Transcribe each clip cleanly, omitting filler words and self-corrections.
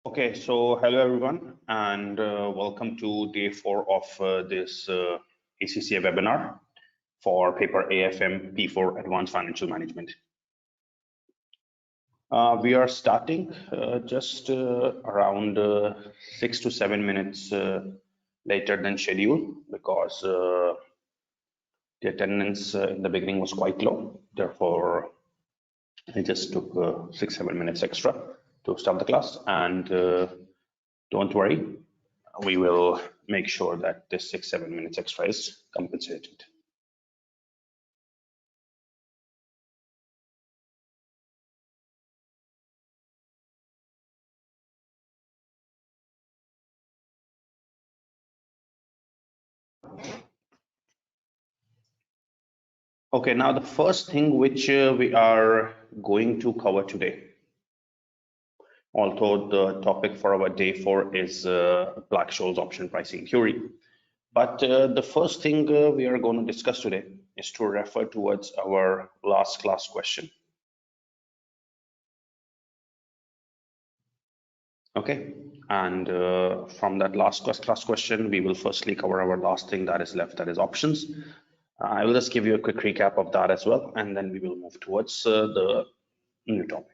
Okay, so hello everyone, and welcome to day 4 of this ACCA webinar for paper AFM P4 Advanced Financial Management. We are starting just around 6 to 7 minutes later than scheduled because the attendance in the beginning was quite low. Therefore, I just took 6-7 minutes extra to start the class, and don't worry, we will make sure that this 6-7 minutes extra is compensated. Okay, now the first thing which we are going to cover today, although the topic for our day 4 is Black-Scholes option pricing theory, but the first thing we are going to discuss today is to refer towards our last class question. Okay, and from that last class question, we will firstly cover our last thing that is left, that is options. I will just give you a quick recap of that as well, and then we will move towards the new topic.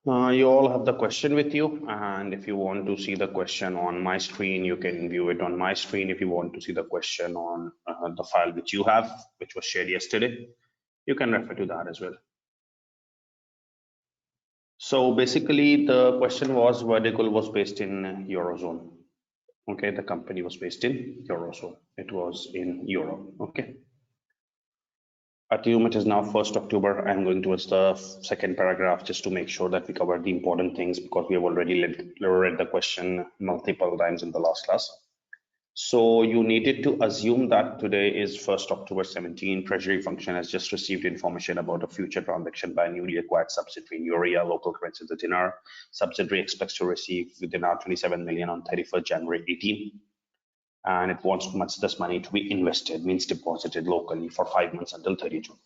You all have the question with you, and if you want to see the question on my screen, you can view it on my screen. If you want to see the question on the file which you have, which was shared yesterday, you can refer to that as well. So basically, the question was, Vertical was based in Eurozone. Okay, the company was based in Eurozone. It was in Euro. Okay. Assume it is now 1st October. I'm going towards the second paragraph just to make sure that we cover the important things because we have already read the question multiple times in the last class. So you needed to assume that today is 1st October 17. Treasury function has just received information about a future transaction by a newly acquired subsidiary in Euro, local currency the dinar. Subsidiary expects to receive dinar 27 million on 31st January 18. And it wants this money to be invested, means deposited locally for 5 months until 30 June.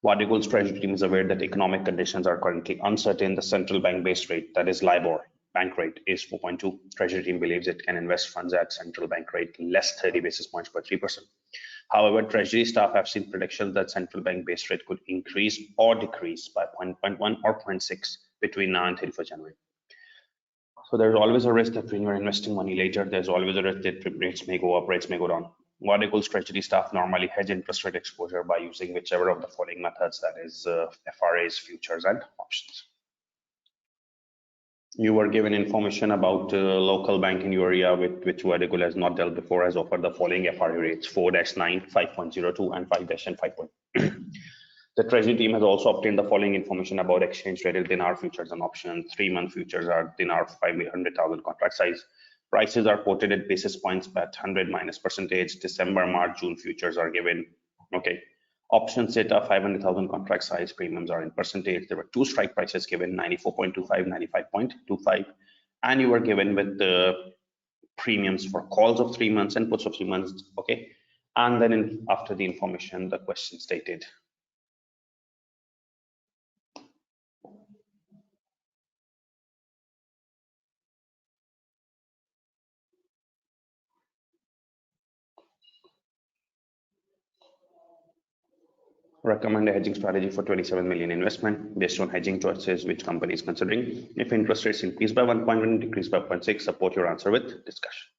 Vertical's treasury team is aware that economic conditions are currently uncertain. The central bank base rate, that is LIBOR, bank rate is 4.2. Treasury team believes it can invest funds at central bank rate less 30 basis points per 3%. However, treasury staff have seen predictions that central bank base rate could increase or decrease by 0.1 or 0.6 between now and 31st January. So there's always a risk that when you're investing money later, there's always a risk that rates may go up, rates may go down. Vertical's treasury staff normally hedge interest rate exposure by using whichever of the following methods, that is FRAs, futures, and options. You were given information about local bank in your area with which Vertical has not dealt before, has offered the following FRA rates: 4-9, 5.02, and 5-5. The treasury team has also obtained the following information about exchange traded dinar futures and options. 3-month futures are dinar 500,000 contract size. Prices are quoted at basis points at 100 minus percentage. December, March, June futures are given. Okay. Options data 500,000 contract size. Premiums are in percentage. There were 2 strike prices given: 94.25, 95.25, and you were given with the premiums for calls of 3 months and puts of 3 months. Okay. And then after the information, the question stated. Recommend a hedging strategy for 27 million investment based on hedging choices which company is considering. If interest rates increase by 1.1, decrease by 0.6, support your answer with discussion.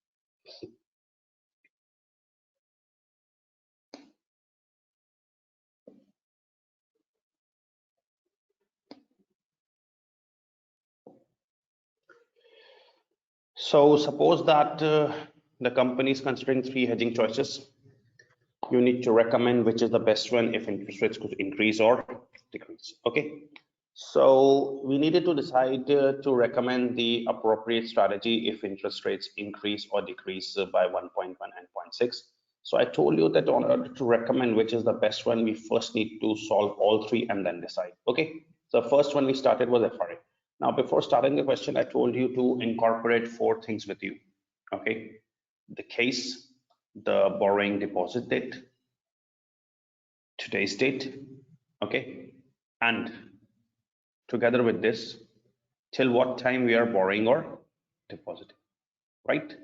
So suppose that the company is considering 3 hedging choices. You need to recommend which is the best one if interest rates could increase or decrease. Okay. So we needed to decide to recommend the appropriate strategy if interest rates increase or decrease by 1.1 and 0.6. So I told you that in order to recommend which is the best one, we first need to solve all 3 and then decide. Okay. So first one we started was FRA. Now, before starting the question, I told you to incorporate 4 things with you. Okay. The case, the borrowing deposit date, today's date, okay, and together with this, till what time we are borrowing or depositing, right?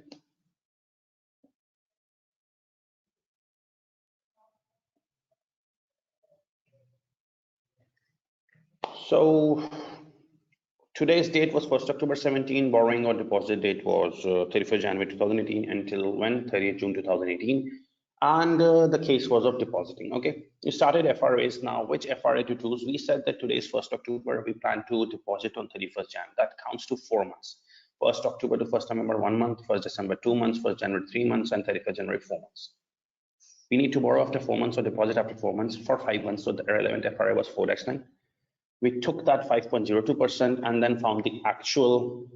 So today's date was 1st October 17, borrowing or deposit date was 31st January 2018 until when? 30th June 2018. And the case was of depositing. Okay, you started FRAs. Now which FRA to choose? We said that today is 1st October, we plan to deposit on 31st Jan. That counts to 4 months. 1st October to 1st November 1 month, 1st December 2 months, 1st January 3 months, and 31st January 4 months. We need to borrow after 4 months or deposit after 4 months for 5 months. So the relevant FRA was 4x9. We took that 5.02% and then found the actual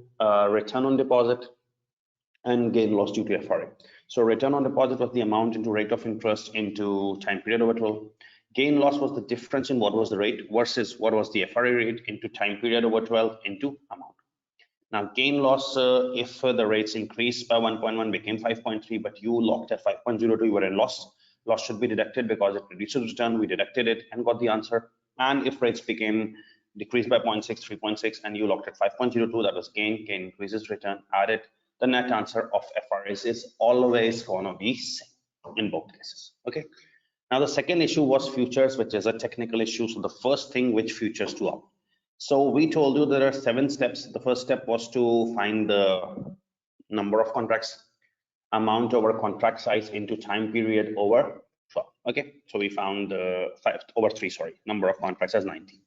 return on deposit and gain loss due to FRA. So return on deposit was the amount into rate of interest into time period over 12. Gain loss was the difference in what was the rate versus what was the FRA rate into time period over 12 into amount. Now gain loss, if the rates increased by 1.1 became 5.3, but you locked at 5.02, you were in loss. Loss should be deducted because it reduces return. We deducted it and got the answer. And if rates became decreased by 0.6, 3.6, and you locked at 5.02, that was gain. Gain increases return, added. The net answer of FRAs is always going to be same in both cases. Okay. Now the second issue was futures, which is a technical issue. So the first thing, which futures to opt. So we told you there are 7 steps. The first step was to find the number of contracts, amount over contract size into time period over 12. Okay, so we found 5 over 3, sorry, number of contracts as 90.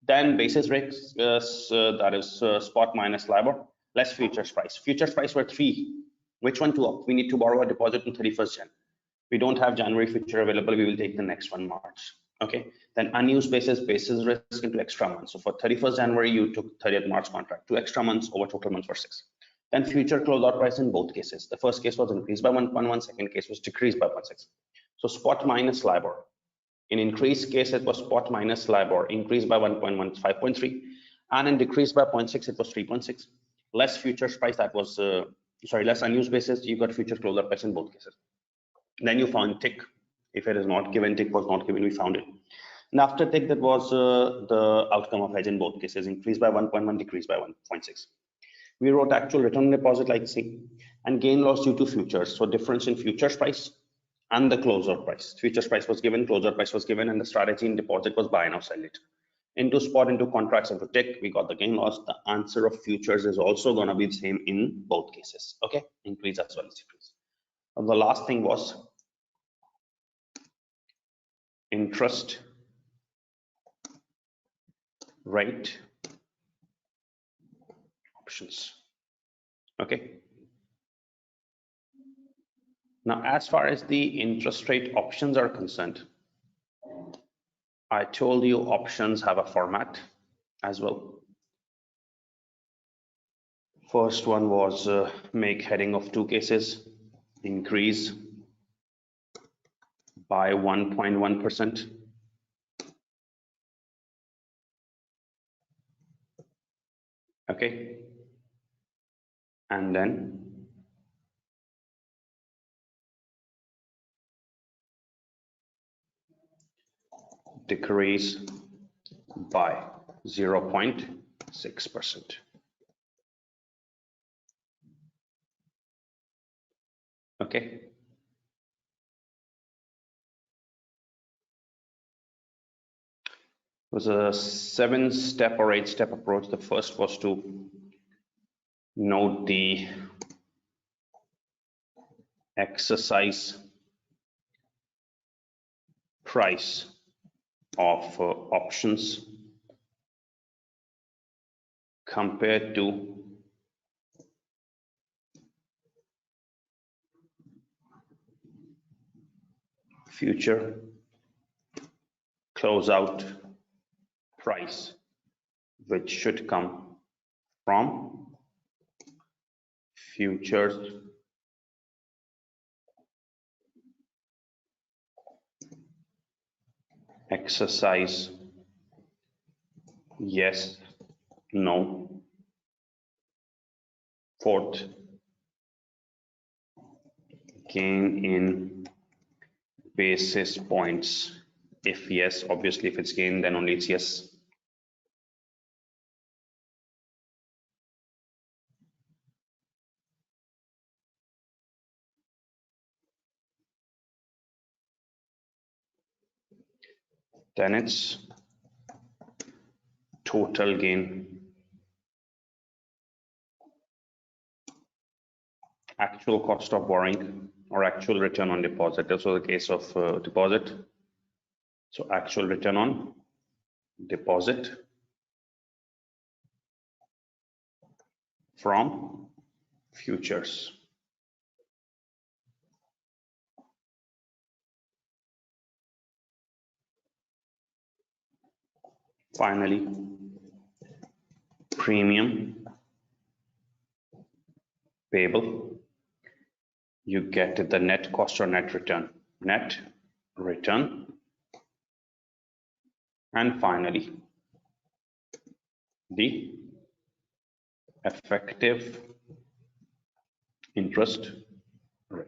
Then basis rates, that is spot minus LIBOR, less futures price. Futures price were 3. Which one to opt? We need to borrow a deposit on 31st Jan. We don't have January future available. We will take the next one, March. Okay, then unused basis risk into extra months. So for 31st January, you took 30th March contract, 2 extra months over total months for 6. Then future closeout price in both cases. The first case was increased by 1.1, second case was decreased by 0.6. So spot minus LIBOR. In increased case, it was spot minus LIBOR, increased by 1.1, 5.3, and in decreased by 0.6, it was 3.6. Less futures price, that was less unused basis, you got future closeout price in both cases. Then you found tick. If it is not given, tick was not given, we found it. And after tick, that was the outcome of hedge in both cases, increased by 1.1, decreased by 1.6. We wrote actual return on deposit like C, and gain loss due to futures. So difference in futures price and the closer price. Futures price was given, closer price was given, and the strategy in deposit was buy now, sell it. Into spot, into contracts, into tick, we got the gain loss. The answer of futures is also going to be the same in both cases. Okay, increase as well as decrease. And the last thing was interest rate options. Okay. Now, as far as the interest rate options are concerned, I told you options have a format as well. First one was make heading of 2 cases, increase by 1.1%. Okay. And then decrease by 0.6%. Okay. was a 7-step or 8-step approach. The first was to note the exercise price of options compared to future closeout price, which should come from futures exercise yes, no. Fourth, gain in basis points. If yes, obviously if it's gain, then only it's yes. Then it's total gain, actual cost of borrowing or actual return on deposit. This was the case of deposit. So actual return on deposit from futures. Finally, premium payable. You get the net cost or net return. Net return. And finally, the effective interest rate.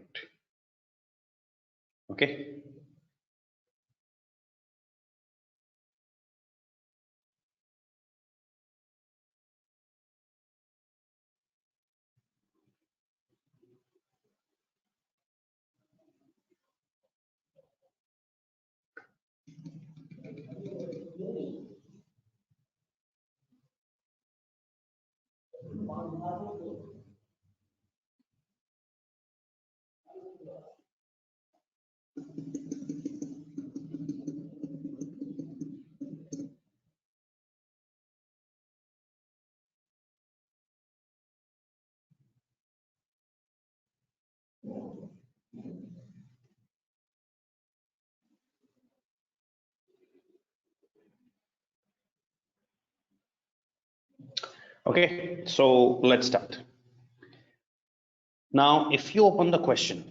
Okay. Okay, so let's start. Now, if you open the question,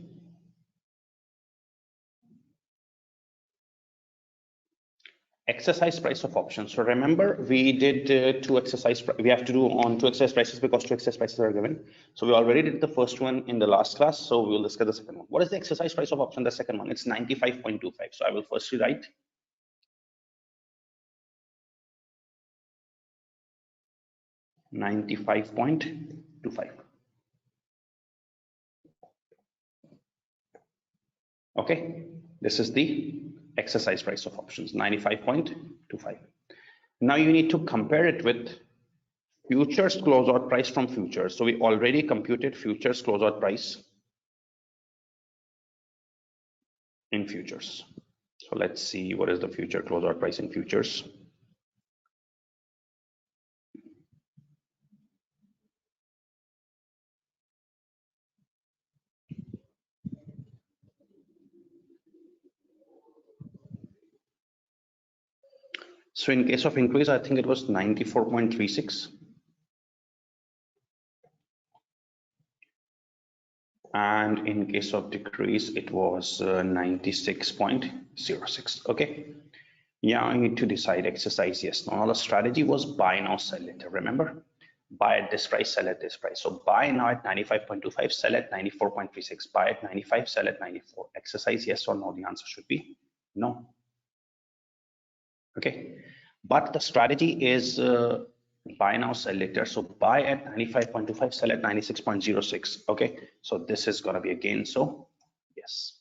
exercise price of options. So remember, we did two exercise. We have to do on two exercise prices because two exercise prices are given. So we already did the first one in the last class. So we will discuss the second one. What is the exercise price of option? The second one, it's 95.25. So I will firstly write 95.25. Okay, this is the exercise price of options, 95.25. Now you need to compare it with futures closeout price from futures. So we already computed futures closeout price in futures. So let's see what is the future closeout price in futures. So in case of increase, I think it was 94.36. And in case of decrease, it was 96.06. Okay. Yeah, I need to decide exercise yes. Now the strategy was buy now, sell later. Remember, buy at this price, sell at this price. So buy now at 95.25, sell at 94.36. Buy at 95, sell at 94. Exercise yes or no? The answer should be no. Okay, but the strategy is buy now, sell later. So buy at 95.25, sell at 96.06. Okay, so this is going to be a gain. So yes.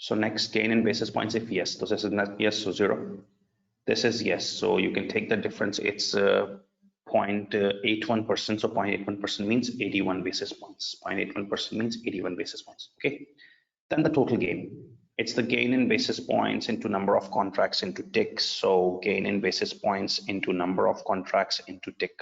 So next, gain in basis points if yes. So this is not yes, so 0. This is yes, so you can take the difference. It's 0.81%, so 0.81% means 81 basis points. 0.81% means 81 basis points, okay? Then the total gain. It's the gain in basis points into number of contracts into tick. So gain in basis points into number of contracts into tick.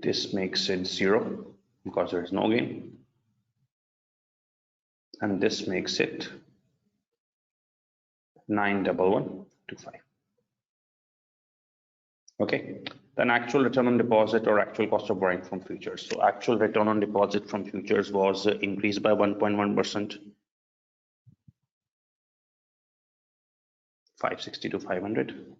This makes it 0 because there is no gain. And this makes it 91125. Okay, then actual return on deposit or actual cost of borrowing from futures. So actual return on deposit from futures was increased by 1.1%, 560 to 500.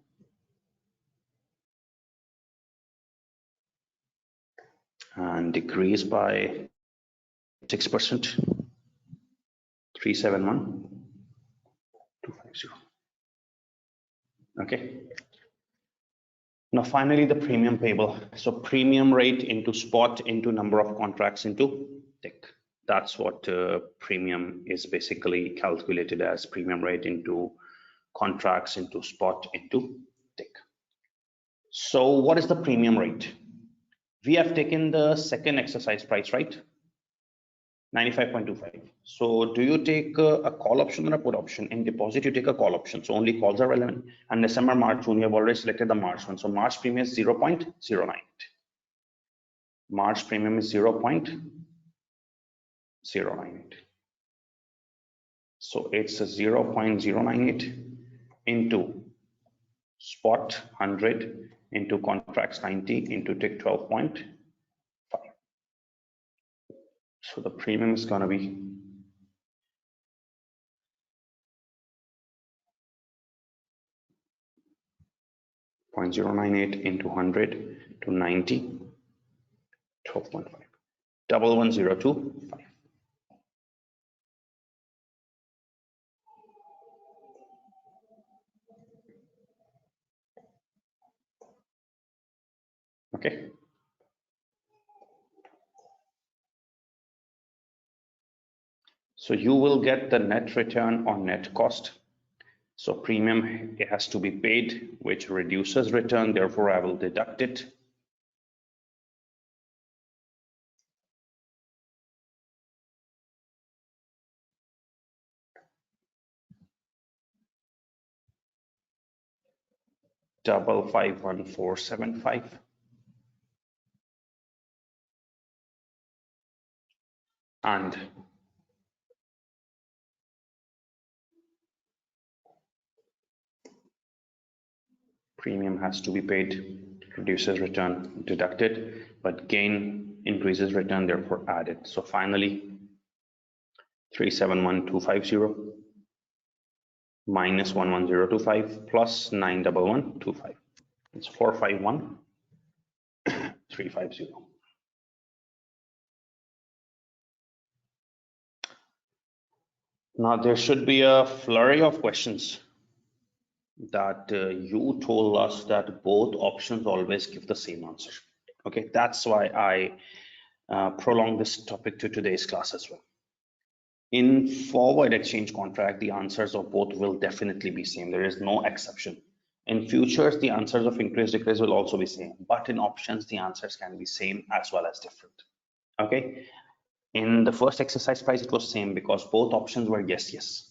And decreased by 6%, 371 250. Okay. Now finally the premium payable. So premium rate into spot into number of contracts into tick. That's what premium is basically calculated as, premium rate into contracts into spot into tick. So what is the premium rate? We have taken the second exercise price, right? 95.25. So do you take a call option or a put option? In deposit, you take a call option. So only calls are relevant. And December, March, June, you have already selected the March one. So March premium is 0.09. March premium is 0.098. So it's a 0.098 into spot 100 into contracts 90 into tick 12.5. So the premium is going to be 0.098 into 100 to 90, 12.5, 11025. Okay. So you will get the net return on net cost. So premium, it has to be paid, which reduces return. Therefore, I will deduct it. Double 51475. And premium has to be paid, reduces return, deducted, but gain increases return, therefore added. So finally, 371250 minus 11025 plus 91125. It's 451350. Now there should be a flurry of questions that you told us that both options always give the same answer. Okay, that's why I prolonged this topic to today's class as well. In forward exchange contract, the answers of both will definitely be same. There is no exception. In futures, the answers of increase decrease will also be same, but in options, the answers can be same as well as different. Okay. In the first exercise price, it was same because both options were yes, yes.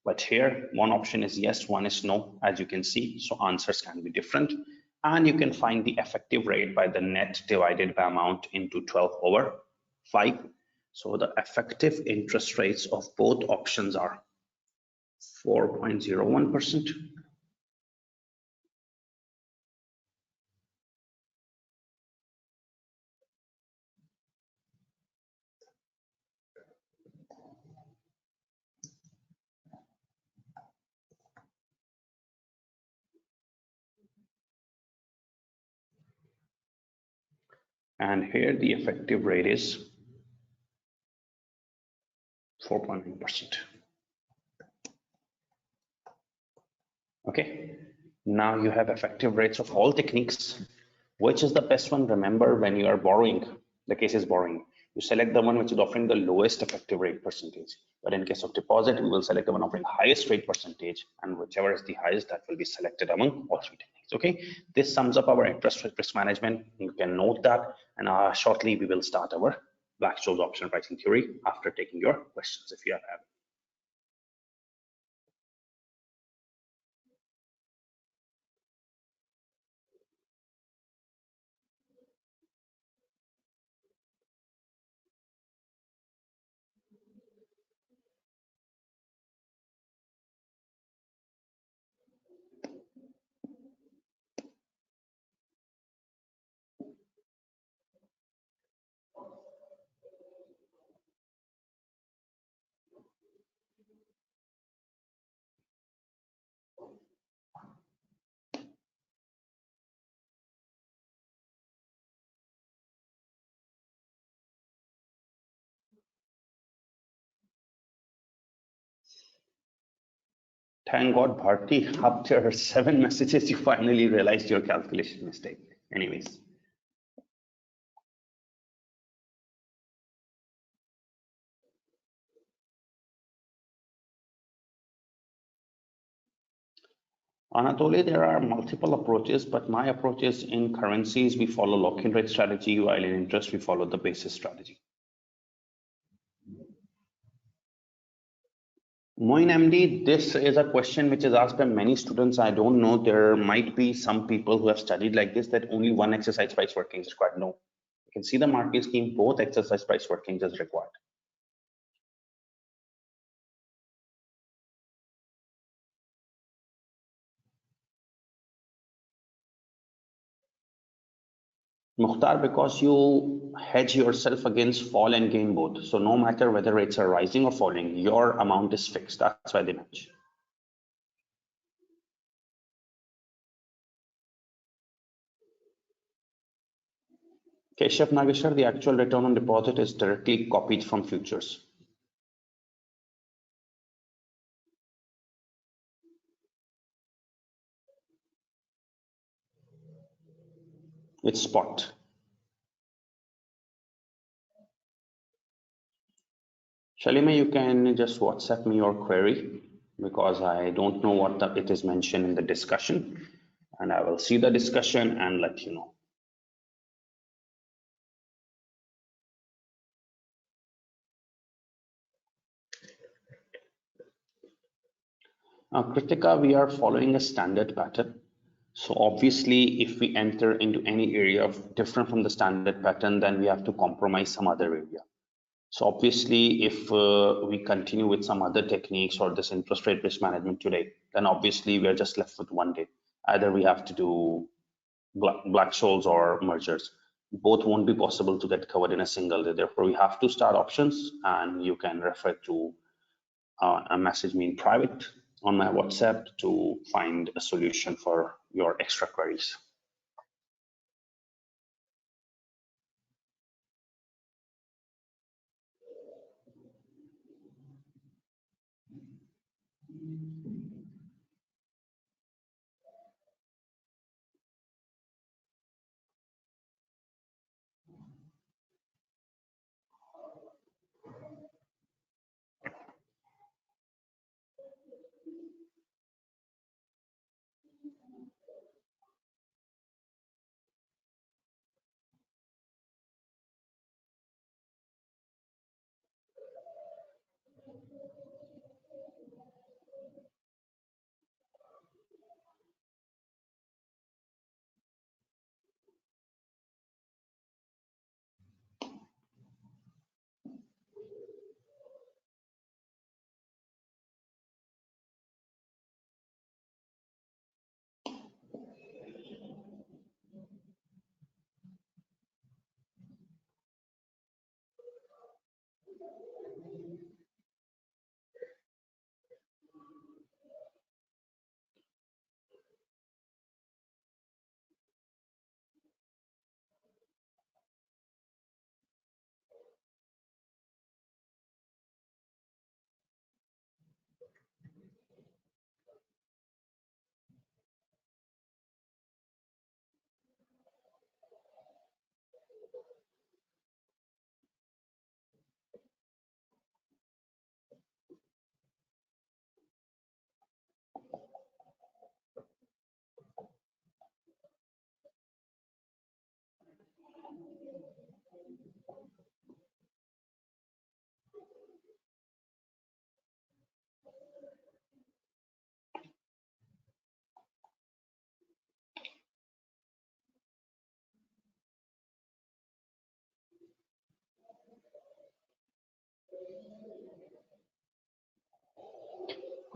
But here, one option is yes, one is no, as you can see. So answers can be different. And you can find the effective rate by the net divided by amount into 12/5. So the effective interest rates of both options are 4.01%, And here the effective rate is 4.9%. Okay, now you have effective rates of all techniques. Which is the best one? Remember, when you are borrowing, the case is borrowing, you select the one which is offering the lowest effective rate percentage. But in case of deposit, we will select the one offering highest rate percentage, and whichever is the highest, that will be selected among all three techniques. Okay, this sums up our interest rate risk management. You can note that, and shortly we will start our Black-Scholes option pricing theory after taking your questions if you have. Thank God, Bharti, after 7 messages, you finally realized your calculation mistake. Anyways, Anatoly, there are multiple approaches, but my approach is in currencies, we follow lock-in rate strategy, while in interest, we follow the basis strategy. Moin MD, this is a question which is asked by many students. I don't know, there might be some people who have studied like this, that only one exercise price working is required. No, you can see the market scheme, both exercise price workings is required. Mukhtar, because you hedge yourself against fall and gain both. So no matter whether rates are rising or falling, your amount is fixed. That's why they match. Keshav Nageshwar, the actual return on deposit is directly copied from futures. It's spot. Shalima, you can just WhatsApp me your query because I don't know what it is mentioned in the discussion, and I will see the discussion and let you know. Kritika, we are following a standard pattern. So obviously, if we enter into any area of different from the standard pattern, then we have to compromise some other area. So obviously, if we continue with some other techniques or this interest rate risk management today, then obviously we are just left with one day. Either we have to do Black-Scholes or mergers. Both won't be possible to get covered in a single day. Therefore, we have to start options, and you can refer to a message me in private on my WhatsApp to find a solution for your extra queries.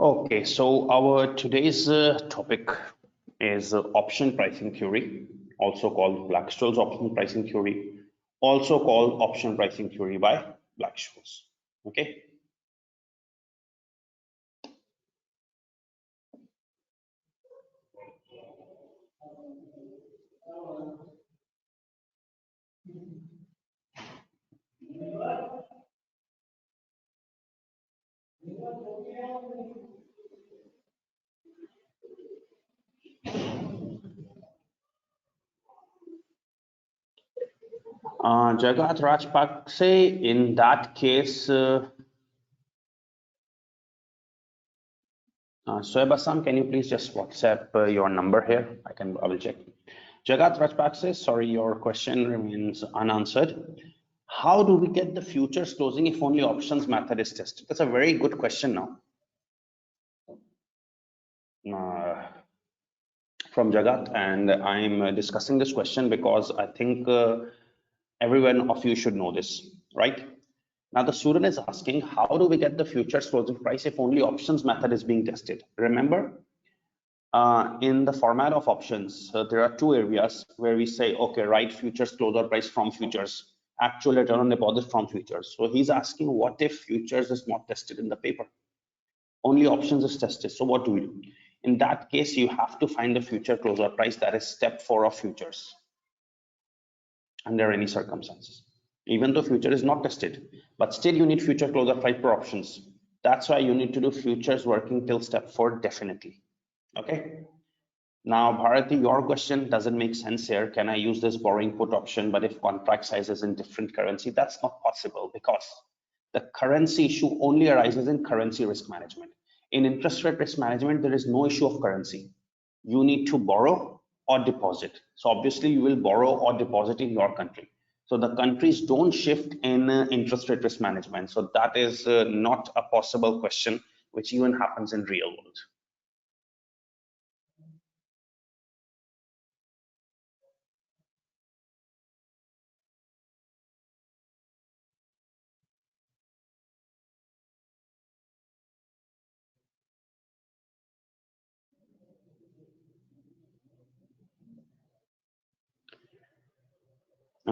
Okay, so our today's topic is option pricing theory, also called Black-Scholes option pricing theory, also called option pricing theory by Black-Scholes. Okay. Jagat Rajpakse, in that case, Soeb Assam, can you please just WhatsApp your number here? I will check. Jagat Rajpakse, sorry, your question remains unanswered. How do we get the futures closing if only options method is tested? That's a very good question now. From Jagat, and I'm discussing this question because I think everyone of you should know this, right? Now the student is asking, how do we get the futures closing price if only options method is being tested? Remember, in the format of options, there are two areas where we say, okay, write futures closer price from futures, actual return on deposit from futures. So he's asking, what if futures is not tested in the paper? Only options is tested. So what do we do? In that case, you have to find the future closer price, that is step 4 of futures, under any circumstances. Even though future is not tested, but still you need future closer price for options. That's why you need to do futures working till step 4 definitely. Okay. Now, Bharati, your question doesn't make sense here. Can I use this borrowing put option, but if contract size is in different currency? That's not possible because the currency issue only arises in currency risk management. In interest rate risk management, there is no issue of currency. You need to borrow or deposit. So obviously you will borrow or deposit in your country. So the countries don't shift in interest rate risk management. So that is not a possible question which even happens in real world.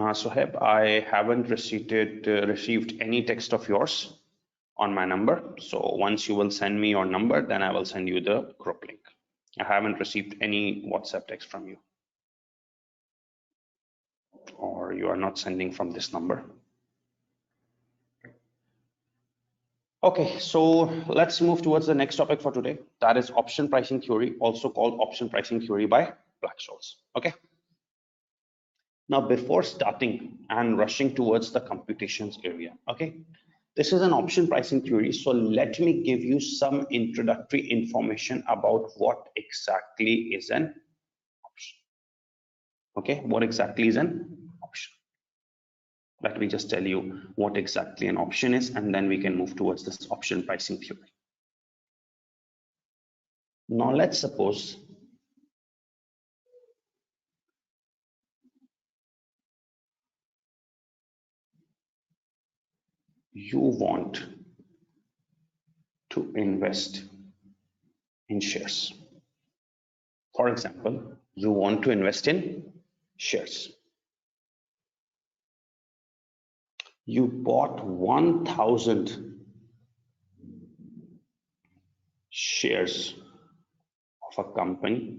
Soheb, I haven't received any text of yours on my number. So once you will send me your number, then I will send you the group link. I haven't received any WhatsApp text from you, or you are not sending from this number. Okay, so let's move towards the next topic for today. That is option pricing theory, also called option pricing theory by Black-Scholes. Okay. Now, before starting and rushing towards the computations area, okay, this is an option pricing theory. So let me give you some introductory information about what exactly is an option. Okay, what exactly is an option? Let me just tell you what exactly an option is, and then we can move towards this option pricing theory. Now, let's suppose you want to invest in shares. For example, you want to invest in shares. You bought 1,000 shares of a company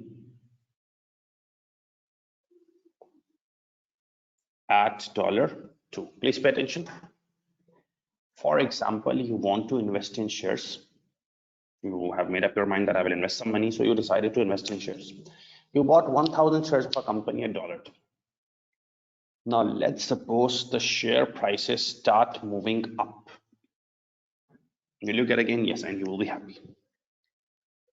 at $2. Please pay attention. For example, you want to invest in shares. You have made up your mind that I will invest some money, so you decided to invest in shares. You bought 1,000 shares of a company at $2. Now let's suppose the share prices start moving up. Will you get a gain? Yes, and you will be happy.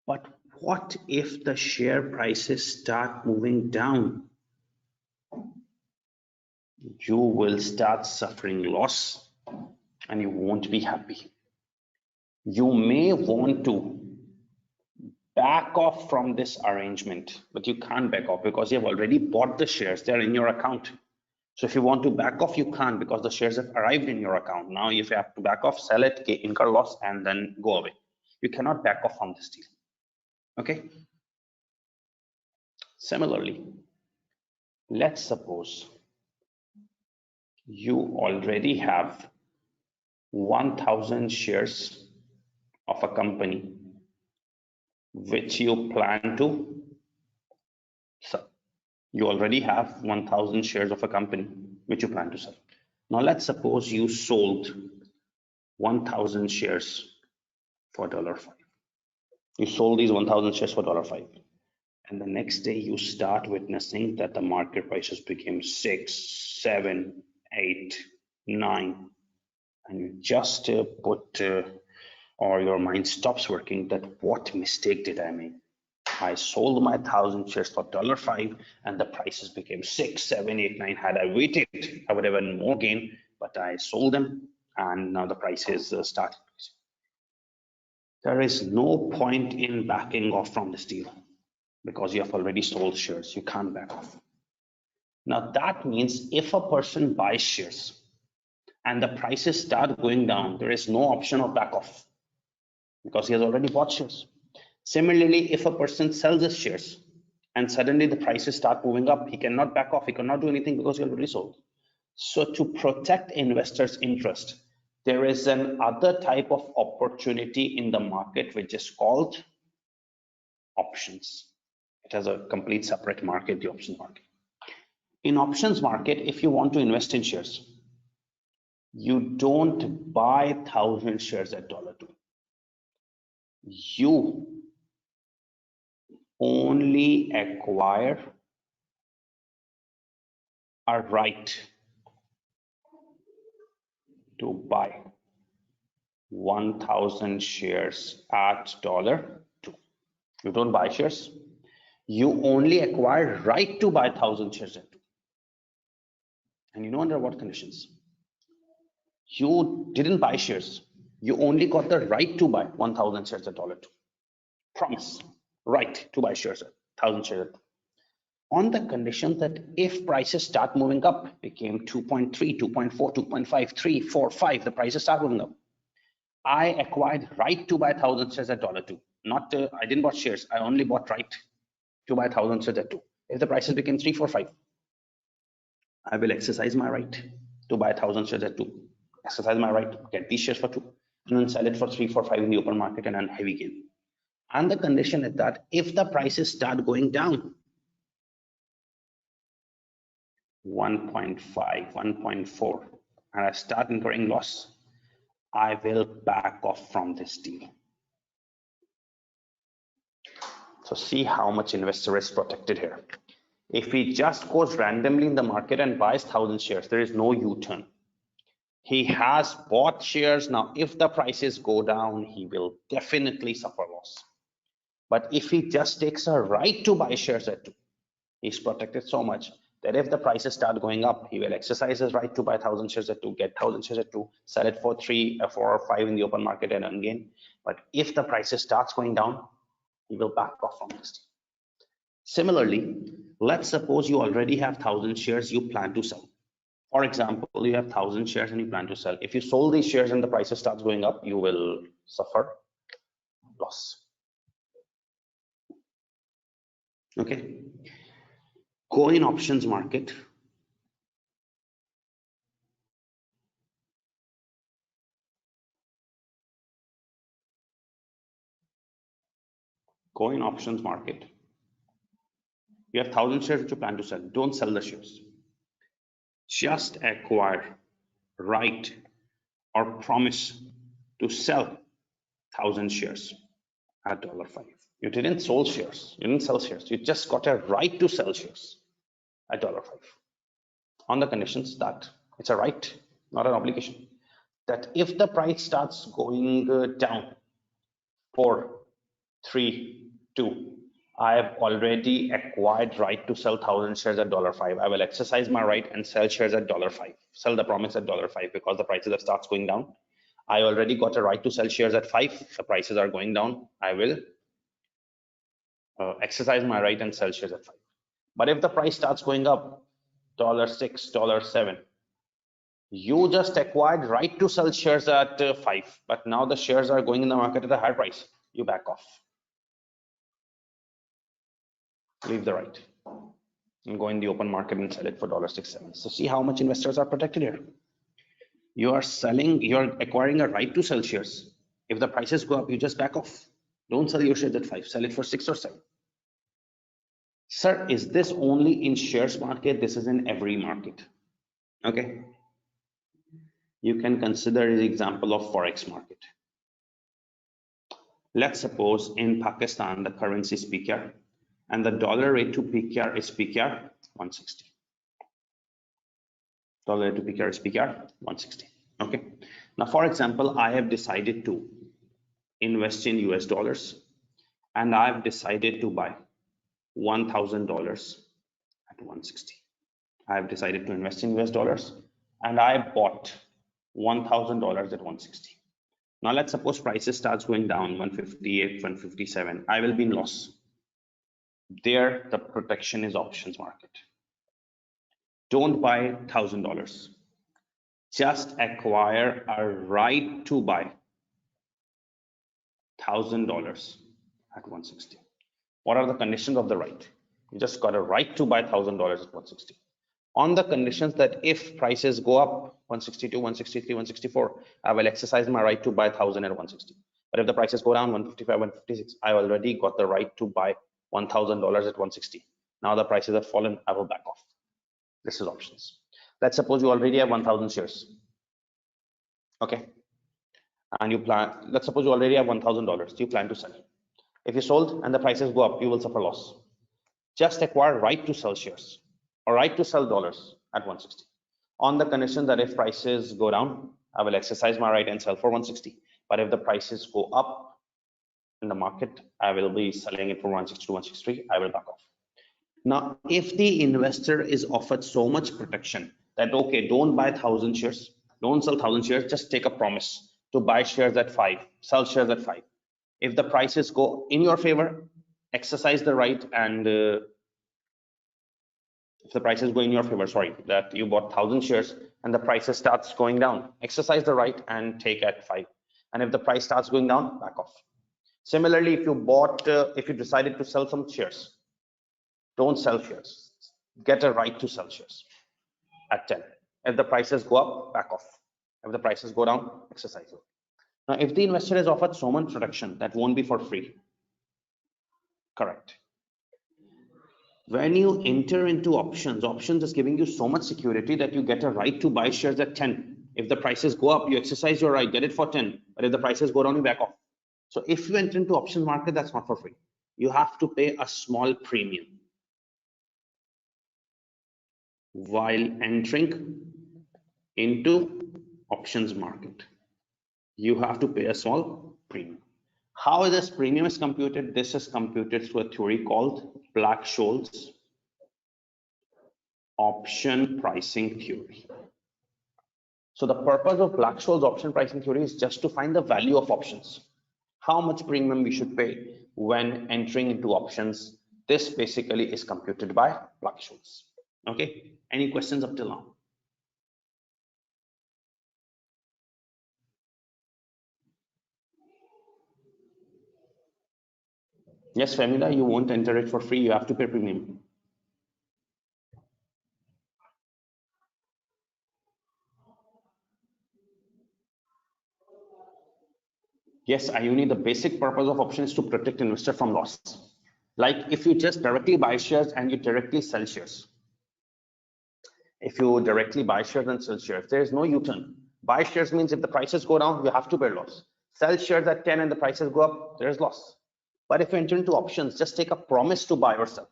But what if the share prices start moving down? You will start suffering loss and you won't be happy. You may want to back off from this arrangement, but you can't back off because you have already bought the shares. They're in your account. So if you want to back off, you can't because the shares have arrived in your account. Now, if you have to back off, sell it, incur loss, and then go away. You cannot back off from this deal. Okay. Similarly, let's suppose you already have 1,000 shares of a company which you plan to sell. You already have 1,000 shares of a company which you plan to sell. Now let's suppose you sold 1,000 shares for $5. You sold these 1,000 shares for $5. And the next day you start witnessing that the market prices became 6, 7, 8, 9, and you just or your mind stops working that what mistake did I make? I sold my 1,000 shares for $5 and the prices became 6, 7, 8, 9. Had I waited, I would have had more gain, but I sold them and now the prices start increasing. There is no point in backing off from this deal because you have already sold shares. You can't back off. Now that means if a person buys shares and the prices start going down, there is no option of back off because he has already bought shares. Similarly, if a person sells his shares and suddenly the prices start moving up, he cannot back off. He cannot do anything because he already sold. So to protect investors' interest, there is an other type of opportunity in the market which is called options. It has a complete separate market, the options market. In options market, if you want to invest in shares, you don't buy 1,000 shares at $2. You only acquire a right to buy 1,000 shares at $2. You don't buy shares. You only acquire right to buy 1,000 shares at $2. And you know under what conditions? You didn't buy shares. You only got the right to buy 1,000 shares at $2. Promise, right to buy shares at 1,000 shares at $2. On the condition that if prices start moving up, became 2.3, 2.4, 2.5, 3, 4, 5, the prices start moving up. I acquired right to buy 1,000 shares at $2. Not, I didn't buy shares. I only bought right to buy 1,000 shares at $2. If the prices became 3, 4, 5, I will exercise my right to buy 1,000 shares at $2. Exercise my right, get these shares for $2, and then sell it for 3, 4, 5 in the open market and earn heavy gain. And the condition is that if the prices start going down, 1.5, 1.4, and I start incurring loss, I will back off from this deal. So see how much investor is protected here. If he just goes randomly in the market and buys 1,000 shares, there is no U-turn. He has bought shares. Now, if the prices go down, he will definitely suffer loss. But if he just takes a right to buy shares at $2, he's protected so much that if the prices start going up, he will exercise his right to buy 1,000 shares at $2, get 1,000 shares at $2, sell it for 3, 4, or 5 in the open market and earn gain. But if the prices starts going down, he will back off from this. Similarly, let's suppose you already have 1,000 shares you plan to sell. For example, you have 1,000 shares and you plan to sell. If you sold these shares and the prices starts going up, you will suffer loss. Okay. Go in options market. Go in options market. You have 1,000 shares which you plan to sell. Don't sell the shares. Just acquire right or promise to sell 1,000 shares at $5. You didn't sell shares. You didn't sell shares. You just got a right to sell shares at $5 on the conditions that it's a right, not an obligation. That if the price starts going down 4, 3, 2, I have already acquired right to sell 1,000 shares at $5. I will exercise my right and sell shares at $5. Sell the promise at $5 because the prices have starts going down. I already got a right to sell shares at 5. The prices are going down. I will exercise my right and sell shares at 5. But if the price starts going up $6, $7, You just acquired right to sell shares at 5, but now the shares are going in the market at a higher price. You back off. Leave the right and go in the open market and sell it for $67. So see how much investors are protected here. You are selling, you're acquiring a right to sell shares. If the prices go up, you just back off. Don't sell your shares at 5, sell it for 6 or 7. Sir, is this only in shares market? This is in every market. Okay. You can consider the example of Forex market. Let's suppose in Pakistan, the currency is PKR and the dollar rate to PKR is PKR 160. Dollar rate to PKR is PKR 160. Okay. Now, for example, I have decided to invest in US dollars and I've decided to buy $1,000 at 160. I've decided to invest in US dollars and I bought $1,000 at 160. Now let's suppose prices starts going down 158, 157. I will be in loss. There, the protection is options market. Don't buy $1,000. Just acquire a right to buy $1,000 at 160. What are the conditions of the right? You just got a right to buy $1,000 at 160. On the conditions that if prices go up 162, 163, 164, I will exercise my right to buy 1,000 at 160. But if the prices go down 155, 156, I already got the right to buy $1,000 at 160. Now the prices have fallen, I will back off. This is options. Let's suppose you already have 1,000 shares. Okay. And you plan, let's suppose you already have $1,000. You plan to sell. If you sold and the prices go up, you will suffer loss. Just acquire right to sell shares or right to sell dollars at 160. On the condition that if prices go down, I will exercise my right and sell for 160. But if the prices go up in the market, I will be selling it for 160 163. I will back off. Now, if the investor is offered so much protection that, okay, don't buy 1,000 shares, don't sell 1,000 shares, just take a promise to buy shares at 5, sell shares at 5. If the prices go in your favor, exercise the right, and if the prices go in your favor, sorry, that you bought 1,000 shares and the prices starts going down, exercise the right and take at 5. And if the price starts going down, back off. Similarly, if you bought, if you decided to sell some shares, don't sell shares. Get a right to sell shares at 10. If the prices go up, back off. If the prices go down, exercise it. Now, if the investor is offered so much protection, that won't be for free. Correct. When you enter into options, options is giving you so much security that you get a right to buy shares at 10. If the prices go up, you exercise your right, get it for 10. But if the prices go down, you back off. So if you enter into options market, that's not for free. You have to pay a small premium while entering into options market. You have to pay a small premium. How this premium is computed? This is computed through a theory called Black-Scholes option pricing theory. So the purpose of Black-Scholes option pricing theory is just to find the value of options. How much premium we should pay when entering into options. This basically is computed by Black-Scholes. Okay, any questions up till now? Yes, Femida, you won't enter it for free, you have to pay premium. Yes, Ayuni, the basic purpose of option is to protect investor from loss. Like if you just directly buy shares and you directly sell shares. If you directly buy shares and sell shares, there is no U-turn. Buy shares means if the prices go down, you have to bear loss. Sell shares at 10 and the prices go up, there is loss. But if you enter into options, just take a promise to buy or sell.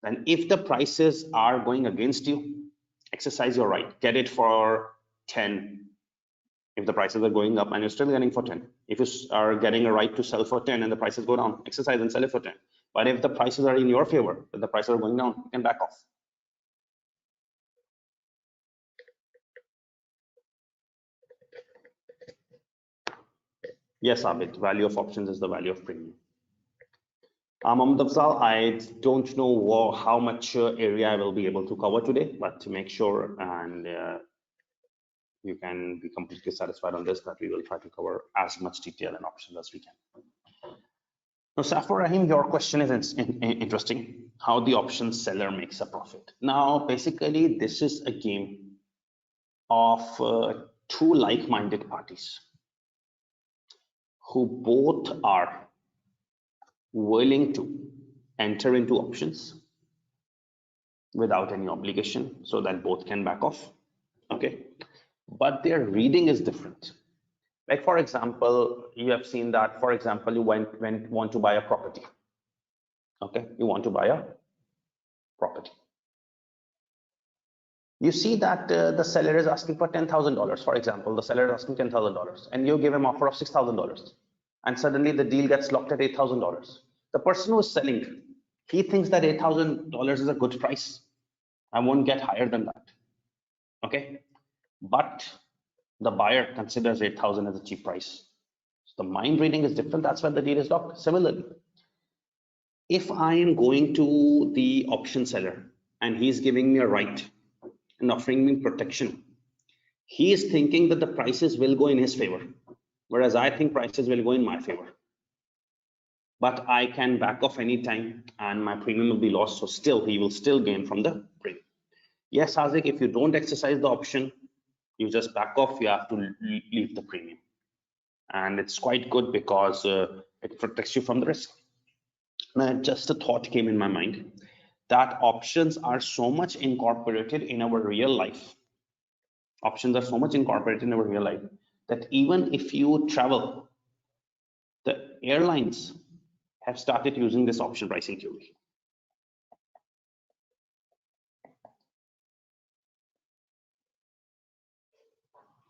And if the prices are going against you, exercise your right, get it for 10. If the prices are going up and you're still getting for 10. If you are getting a right to sell for 10 and the prices go down, exercise and sell it for 10. But if the prices are in your favor, if the prices are going down, you can back off. Yes, Abid, value of options is the value of premium. Mohammed Afzal, I don't know how much area I will be able to cover today, but to make sure and you can be completely satisfied on this, that we will try to cover as much detail and options as we can. Now, Safar Rahim, your question is interesting. How the option seller makes a profit. Now, basically, this is a game of two like-minded parties who both are willing to enter into options without any obligation, so that both can back off. Okay, but their reading is different. Like, for example, you have seen that, for example, you want to buy a property. Okay, you want to buy a property. You see that the seller is asking for $10,000. For example, the seller is asking $10,000 and you give him offer of $6,000, and suddenly the deal gets locked at $8,000. The person who is selling, he thinks that $8,000 is a good price. I won't get higher than that. Okay, but the buyer considers 8,000 as a cheap price. So the mind reading is different. That's why the deal is locked. Similarly, if I am going to the option seller and he's giving me a right and offering me protection, he is thinking that the prices will go in his favor, whereas I think prices will go in my favor. But I can back off anytime and my premium will be lost. So still, he will still gain from the premium. Yes, Hazik, if you don't exercise the option, you just back off, you have to leave the premium. And it's quite good because it protects you from the risk. Now, just a thought came in my mind that options are so much incorporated in our real life. Options are so much incorporated in our real life that even if you travel, the airlines have started using this option pricing theory.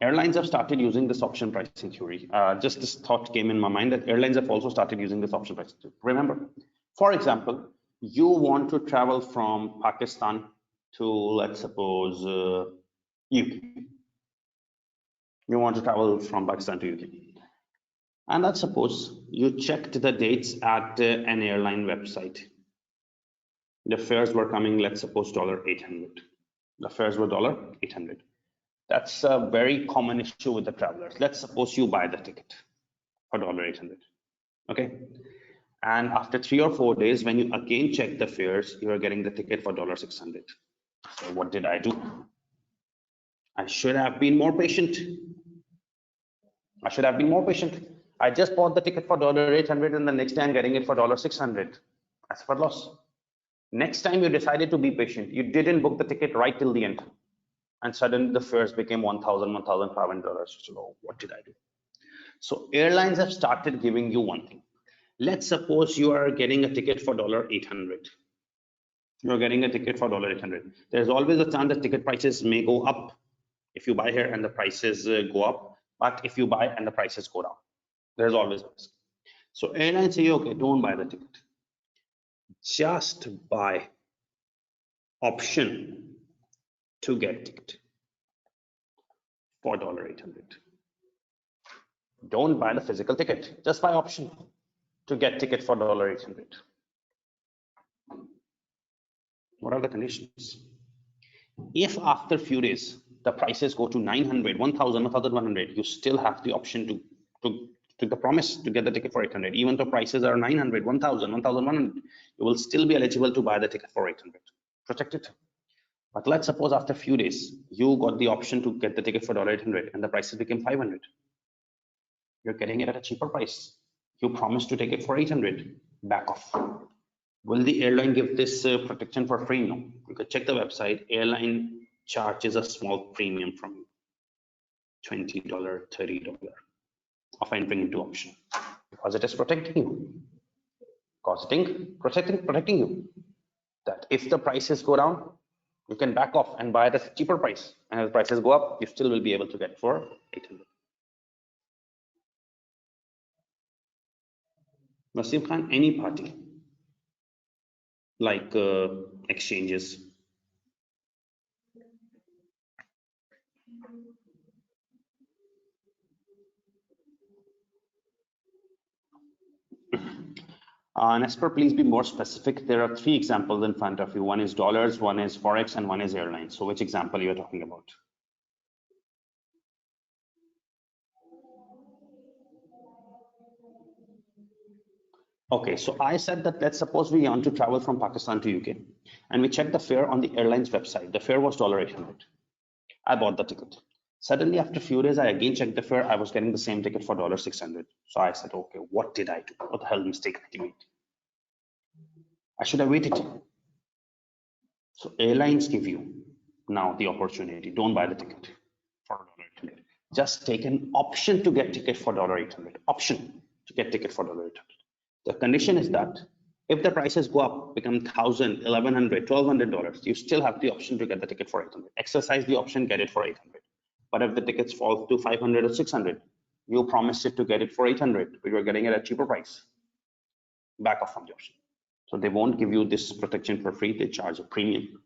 Airlines have started using this option pricing theory. Just this thought came in my mind that airlines have also started using this option pricing theory. Remember, for example, you want to travel from Pakistan to, let's suppose, UK. You want to travel from Pakistan to UK. And let's suppose you checked the dates at an airline website. The fares were coming, let's suppose, $800. The fares were $800. That's a very common issue with the travelers. Let's suppose you buy the ticket for $800. Okay. And after 3 or 4 days, when you again check the fares, you are getting the ticket for $600. So what did I do? I should have been more patient. I just bought the ticket for $800 and the next day I'm getting it for $600. That's for loss. Next time you decided to be patient, you didn't book the ticket right till the end, and suddenly the fares became $1,000, $1,500. So what did I do? So airlines have started giving you one thing. Let's suppose you are getting a ticket for $800. You're getting a ticket for $800. There's always a chance that ticket prices may go up if you buy here and the prices go up, but if you buy and the prices go down, there's always a risk. So airlines say, okay, don't buy the ticket. Just buy option to get ticket for $800. Don't buy the physical ticket, just buy option to get ticket for $800. What are the conditions? If after few days the prices go to 900, 1000, 1100, you still have the option to the promise to get the ticket for 800. Even though prices are 900, 1000, 1100, you will still be eligible to buy the ticket for 800. Protected. But let's suppose after a few days you got the option to get the ticket for $800 and the prices became 500. You're getting it at a cheaper price. You promised to take it for 800. Back off. Will the airline give this protection for free? No. You can check the website. Airline charges a small premium from you, $20, $30 of entering into option, because it is protecting you. Protecting you. That if the prices go down, you can back off and buy at a cheaper price, and as prices go up, you still will be able to get for 800. Naseem Khan, any party like exchanges, Nesper, please be more specific. There are 3 examples in front of you. One is dollars, one is forex, and one is airlines. So which example you are talking about? Okay, so I said that let's suppose we want to travel from Pakistan to UK and we checked the fare on the airline's website. The fare was $800. I bought the ticket. Suddenly, after a few days, I again checked the fare. I was getting the same ticket for $600. So I said, okay, what did I do? What the hell mistake did I make? I should have waited. So airlines give you now the opportunity. Don't buy the ticket for $800. Just take an option to get ticket for $800. Option to get ticket for $800. The condition is that if the prices go up, become $1,000, $1,100, $1,200, you still have the option to get the ticket for $800. Exercise the option, get it for $800. But if the tickets fall to $500 or $600, you promised it to get it for $800, but you're getting it at a cheaper price. Back off from the option. So they won't give you this protection for free. They charge a premium.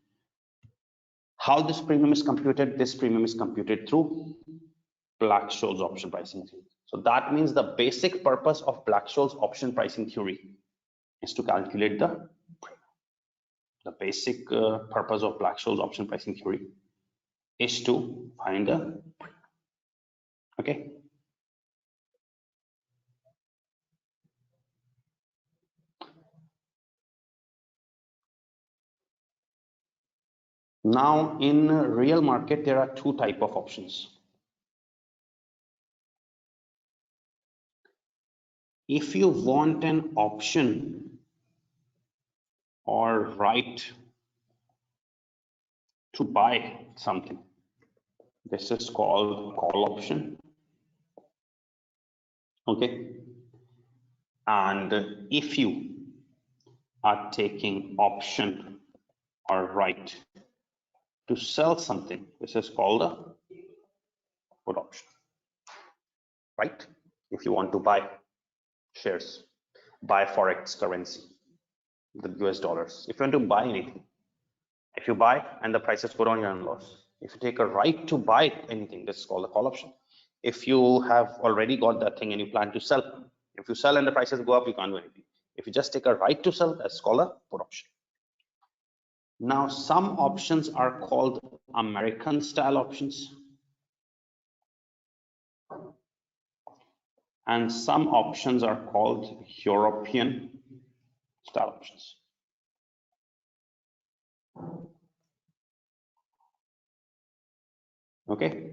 How this premium is computed? This premium is computed through Black-Scholes option pricing theory. So that means the basic purpose of Black-Scholes option pricing theory is to calculate the basic purpose of Black-Scholes option pricing theory is to find the okay. Now in real market there are two type of options. If you want an option or right to buy something, this is called call option. Okay. And if you are taking option or right to sell something, this is called a put option. Right? If you want to buy shares, buy forex currency, the US dollars. If you want to buy anything, if you buy and the prices go down, you're in loss. If you take a right to buy anything, this is called a call option. If you have already got that thing and you plan to sell, if you sell and the prices go up, you can't do anything. If you just take a right to sell, that's called a put option. Now, some options are called American style options, and some options are called European style options. Okay.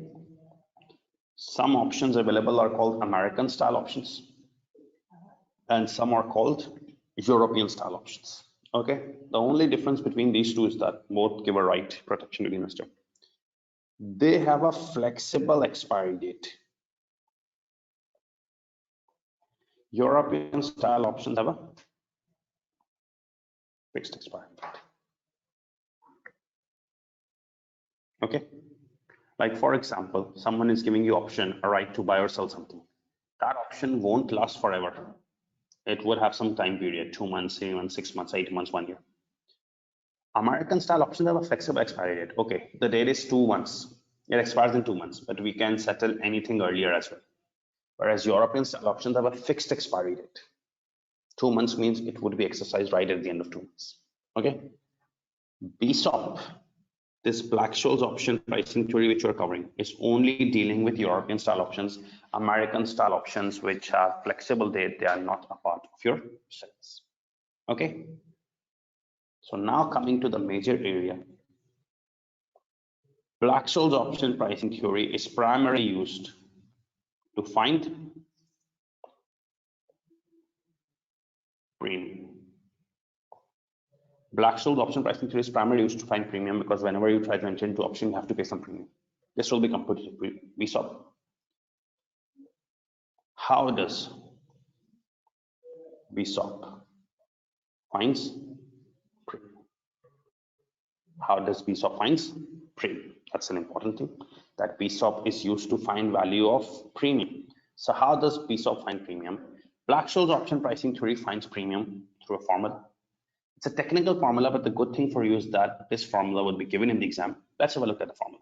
Some options available are called American style options, and some are called European style options. Okay. The only difference between these two is that both give a right protection to the investor. They have a flexible expiry date. European style options have a fixed expiry date. Okay. Like for example, someone is giving you option, a right to buy or sell something. That option won't last forever. It would have some time period, 2 months, 3 months, 6 months, 8 months, 1 year. American style options have a flexible expiry date. Okay, the date is 2 months. It expires in 2 months, but we can settle anything earlier as well. Whereas European style options have a fixed expiry date. 2 months means it would be exercised right at the end of 2 months. Okay. BSOP, this Black-Scholes option pricing theory which we're covering, is only dealing with European style options. American style options which have flexible date, they are not a part of your sales. Okay. So now coming to the major area, Black-Scholes option pricing theory is primarily used to find premium. Black-Scholes option pricing theory is primarily used to find premium because whenever you try to enter into option, you have to pay some premium. This will be computed BSOP. How does BSOP finds premium? How does BSOP finds premium? That's an important thing, that BSOP is used to find value of premium. So how does BSOP find premium? Black-Scholes option pricing theory finds premium through a formula. It's a technical formula, but the good thing for you is that this formula would be given in the exam. Let's have a look at the formula.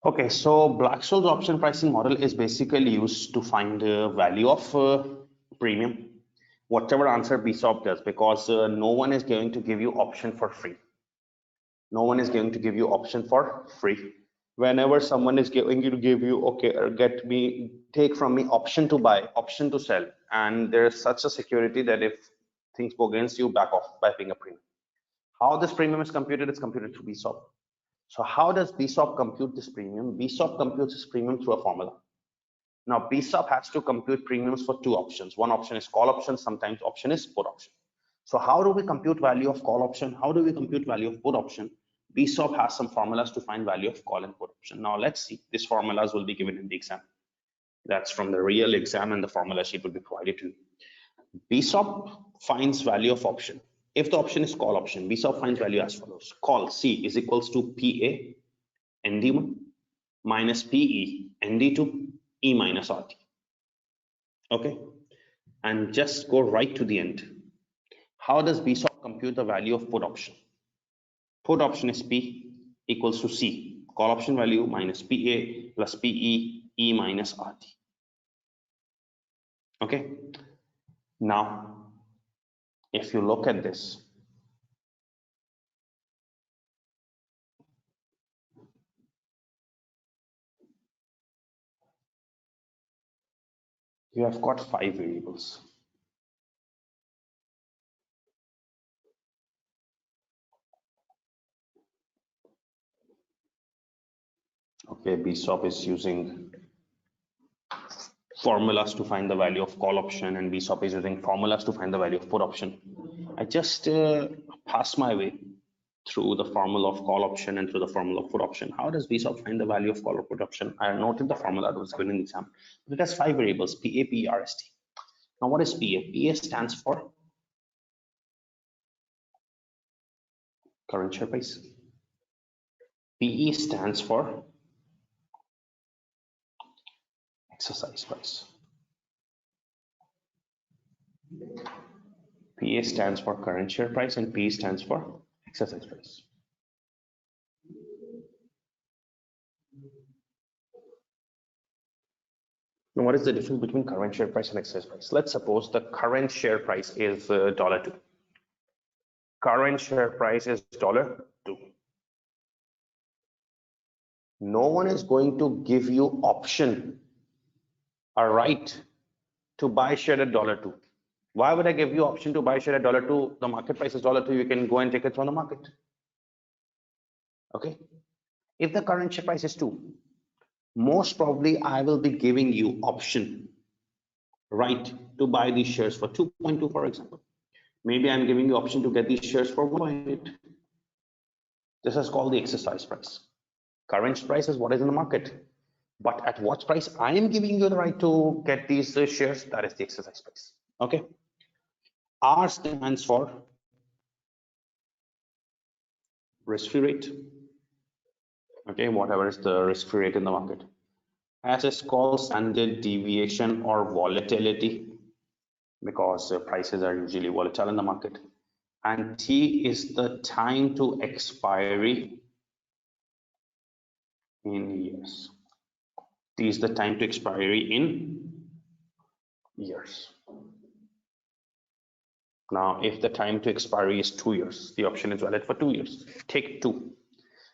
Okay, so Black-Scholes option pricing model is basically used to find the value of premium, whatever answer BSOP does, because no one is going to give you option for free. No one is going to give you option for free. Whenever someone is going to give you, okay, take from me option to buy, option to sell, and there's such a security that if things go against you, back off by paying a premium. How this premium is computed? It's computed through BSOP. So how does BSOP compute this premium? BSOP computes this premium through a formula. Now BSOP has to compute premiums for two options. One option is call option, sometimes option is put option. So how do we compute value of call option? How do we compute value of put option? BSOP has some formulas to find value of call and put option. Now let's see, these formulas will be given in the exam. That's from the real exam and the formula sheet will be provided to you. BSOP finds value of option. If the option is call option, BSOP finds value as follows. Call C is equals to PA ND1 minus PE ND2 E minus RT. Okay, and just go right to the end. How does BSOP compute the value of put option? Put option is P equals to C. Call option value minus PA plus PE E minus RT. Okay, now if you look at this, you have got 5 variables. Okay, BSOP is using formulas to find the value of call option and BSOP is using formulas to find the value of put option. I just passed my way through the formula of call option and through the formula of put option. How does BSOP find the value of call or put option? I noted the formula that was given in the exam. It has 5 variables, PA, PE, RST. Now what is PA? PA stands for current share price. PE stands for exercise price. PA stands for current share price and PE stands for exercise price. Now, what is the difference between current share price and exercise price? Let's suppose the current share price is $2. Current share price is $2. No one is going to give you option, a right to buy share at $2. Why would I give you option to buy share at $2? The market price is $2. You can go and take it from the market. Okay. If the current share price is 2, most probably I will be giving you option, right, to buy these shares for 2.2, for example. Maybe I'm giving you option to get these shares for 1.8. This is called the exercise price. Current price is what is in the market, but at what price I am giving you the right to get these shares, that is the exercise price. Okay. R stands for risk-free rate. Okay, whatever is the risk-free rate in the market. S is called standard deviation or volatility, because prices are usually volatile in the market. And T is the time to expiry in years. T is the time to expiry in years. Now, if the time to expiry is 2 years, the option is valid for 2 years. Take 2.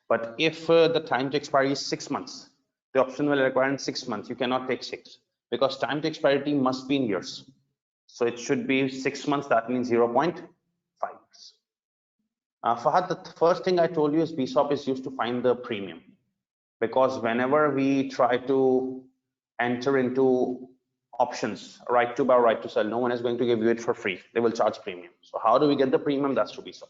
But if the time to expiry is 6 months, the option will require in 6 months. You cannot take 6 because time to expiry must be in years. So it should be 6 months. That means 0.5 years. Fahad, the first thing I told you is BSOP is used to find the premium, because whenever we try to enter into options, right to buy, right to sell, no one is going to give you it for free. They will charge premium. So how do we get the premium? That's through BSOP.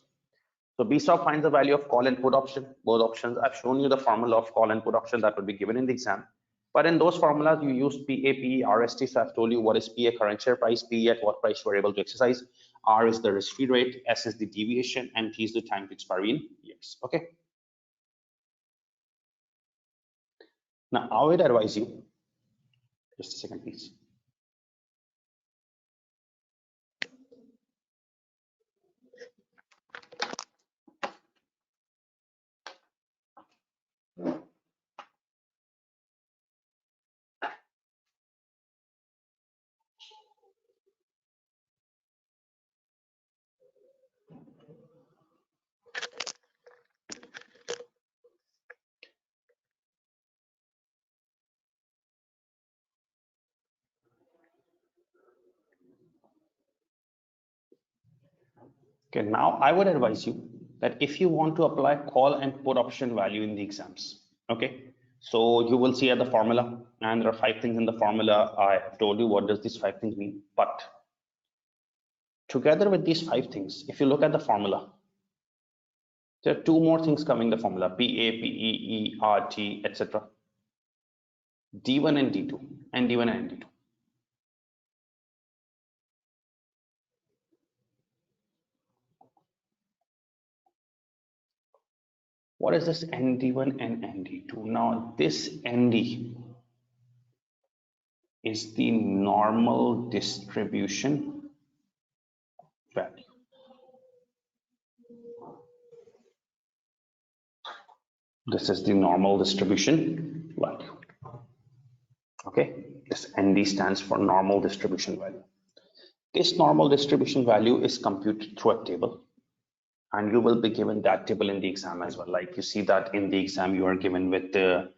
So BSOP finds the value of call and put option, both options. I've shown you the formula of call and put option that will be given in the exam. But in those formulas, you use PA, PE, RST. So I've told you what is PA, current share price, PE at what price you are able to exercise. R is the risk-free rate, S is the deviation, and T is the time to expiry in years. Okay. Now, I would advise you, just a second, please. Okay, now I would advise you that if you want to apply call and put option value in the exams, okay, so you will see at the formula, and there are 5 things in the formula. I have told you what does these 5 things mean, but together with these 5 things, if you look at the formula, there are 2 more things coming in the formula: PA, PE, ERT, etc. D1 and D2, and D1 and D2. What is this ND1 and ND2? Now, this ND is the normal distribution value. This is the normal distribution value. Okay, this ND stands for normal distribution value. This normal distribution value is computed through a table, and you will be given that table in the exam as well. Like you see that in the exam, you are given with the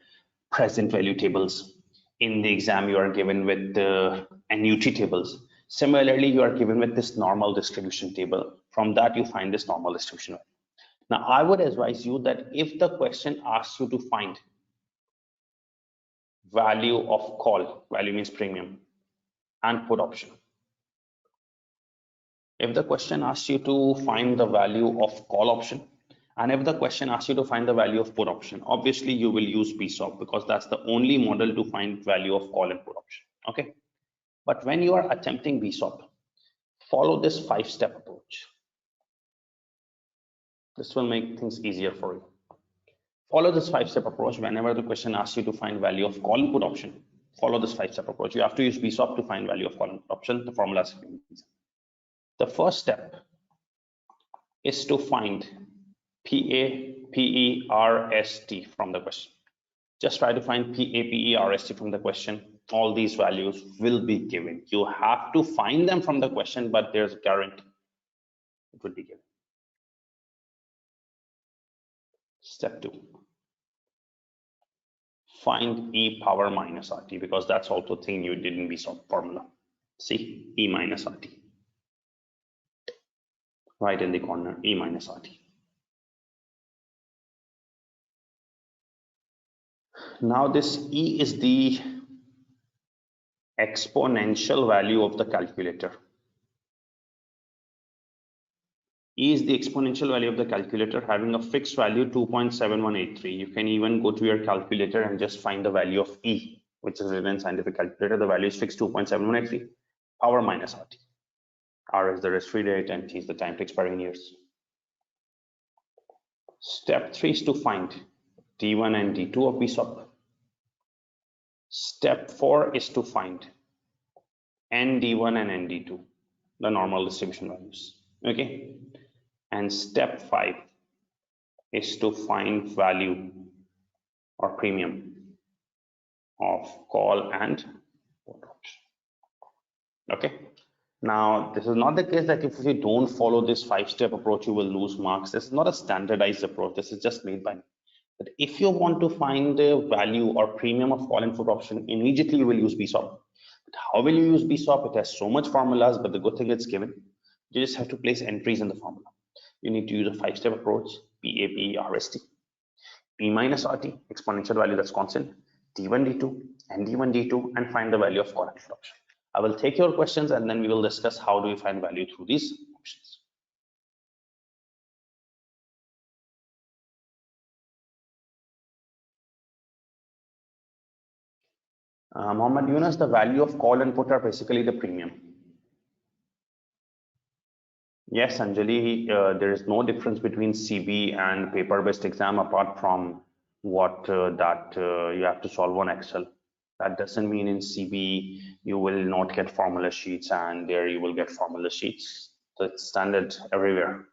present value tables. In the exam, you are given with the annuity tables. Similarly, you are given with this normal distribution table. From that, you find this normal distribution value. Now, I would advise you that if the question asks you to find value of call, value means premium, and put option. If the question asks you to find the value of call option, and if the question asks you to find the value of put option, obviously you will use BSOP because that's the only model to find value of call and put option. Okay. But when you are attempting BSOP, follow this 5-step approach. This will make things easier for you. Follow this 5-step approach. Whenever the question asks you to find value of call and put option, follow this 5-step approach. You have to use BSOP to find value of call and put option. The formula is given. The first step is to find PA, PE, RST from the question. Just try to find PA, PE, RST from the question. All these values will be given. You have to find them from the question, but there's a guarantee it will be given. Step 2. Find E power minus RT, because that's also a thing you did in BSOP formula. See, E minus RT. Right in the corner, E minus RT. Now this E is the exponential value of the calculator. E is the exponential value of the calculator having a fixed value 2.7183. You can even go to your calculator and just find the value of E, which is written in scientific calculator. The value is fixed 2.7183, power minus RT. R is the risk-free rate and T is the time to expire in years. Step 3 is to find D1 and D2 of BSOP. Step 4 is to find ND1 and ND2, the normal distribution values. Okay. And step 5 is to find value or premium of call and put option. Okay. Now, this is not the case that if you don't follow this 5-step approach, you will lose marks. This is not a standardized approach. This is just made by me. But if you want to find the value or premium of call and put option, immediately you will use BSOP. But how will you use BSOP? It has so much formulas, but the good thing it's given. You just have to place entries in the formula. You need to use a 5-step approach: PA, PE, RST, P minus RT, exponential value that's constant, D1, D2, and D1, D2, and find the value of call and put option. I will take your questions and then we will discuss how do we find value through these options. Mohammed Yunus, the value of call and put are basically the premium. Yes, Anjali, there is no difference between CB and paper-based exam apart from what you have to solve on Excel. That doesn't mean in CB you will not get formula sheets, and there you will get formula sheets. So it's standard everywhere.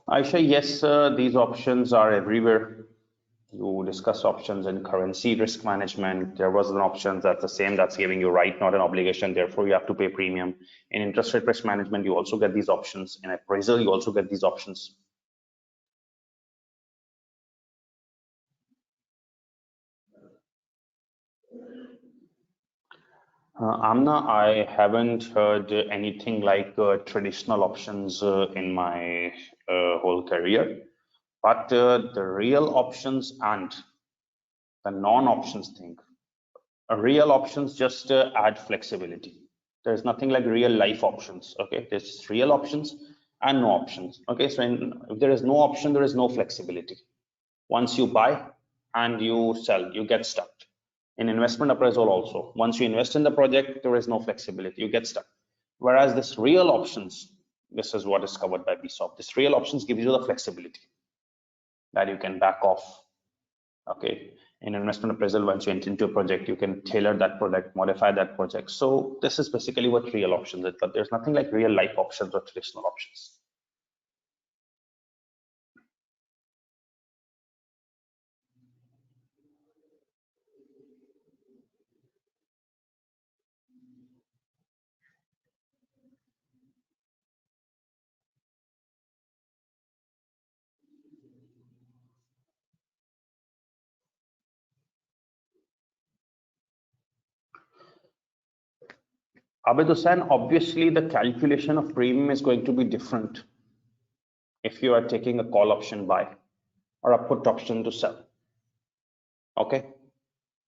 Aisha, yes, these options are everywhere. You discuss options in currency risk management. There was an option that's the same, that's giving you right, not an obligation. Therefore, you have to pay premium. In interest rate risk management, you also get these options. In appraisal, you also get these options. Amna, I haven't heard anything like traditional options in my whole career, but the real options and the non-options thing. Real options just add flexibility. There's nothing like real life options. Okay, there's real options and no options. Okay, so if there is no option, there is no flexibility. Once you buy and you sell, you get stuck. In investment appraisal also, once you invest in the project, there is no flexibility, you get stuck. Whereas this real options, this is what is covered by BSOP. This real options gives you the flexibility that you can back off. Okay, in investment appraisal, once you enter into a project, you can tailor that project, modify that project. So this is basically what real options is, but there's nothing like real life options or traditional options. Abid Hussain, obviously the calculation of premium is going to be different if you are taking a call option buy or a put option to sell. Okay,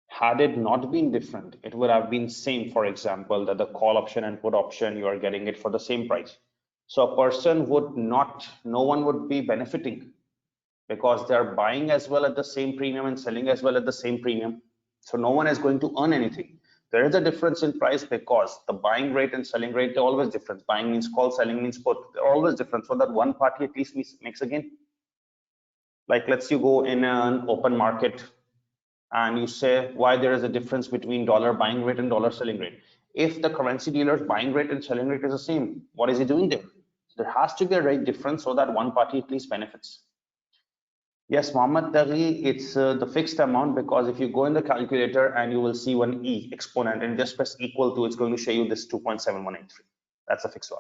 had it not been different, it would have been same. For example, that the call option and put option, you are getting it for the same price. So a person would not, no one would be benefiting because they are buying as well at the same premium and selling as well at the same premium. So no one is going to earn anything. There is a difference in price because the buying rate and selling rate, they're always different. Buying means call, selling means put. They're always different. So that one party at least makes a gain. Like let's you go in an open market and you say why there is a difference between dollar buying rate and dollar selling rate. If the currency dealer's buying rate and selling rate is the same, what is he doing there? There has to be a rate difference so that one party at least benefits. Yes, Mohammed Taghi, it's the fixed amount because if you go in the calculator and you will see one E exponent and just press equal to, it's going to show you this 2.7183. That's a fixed one.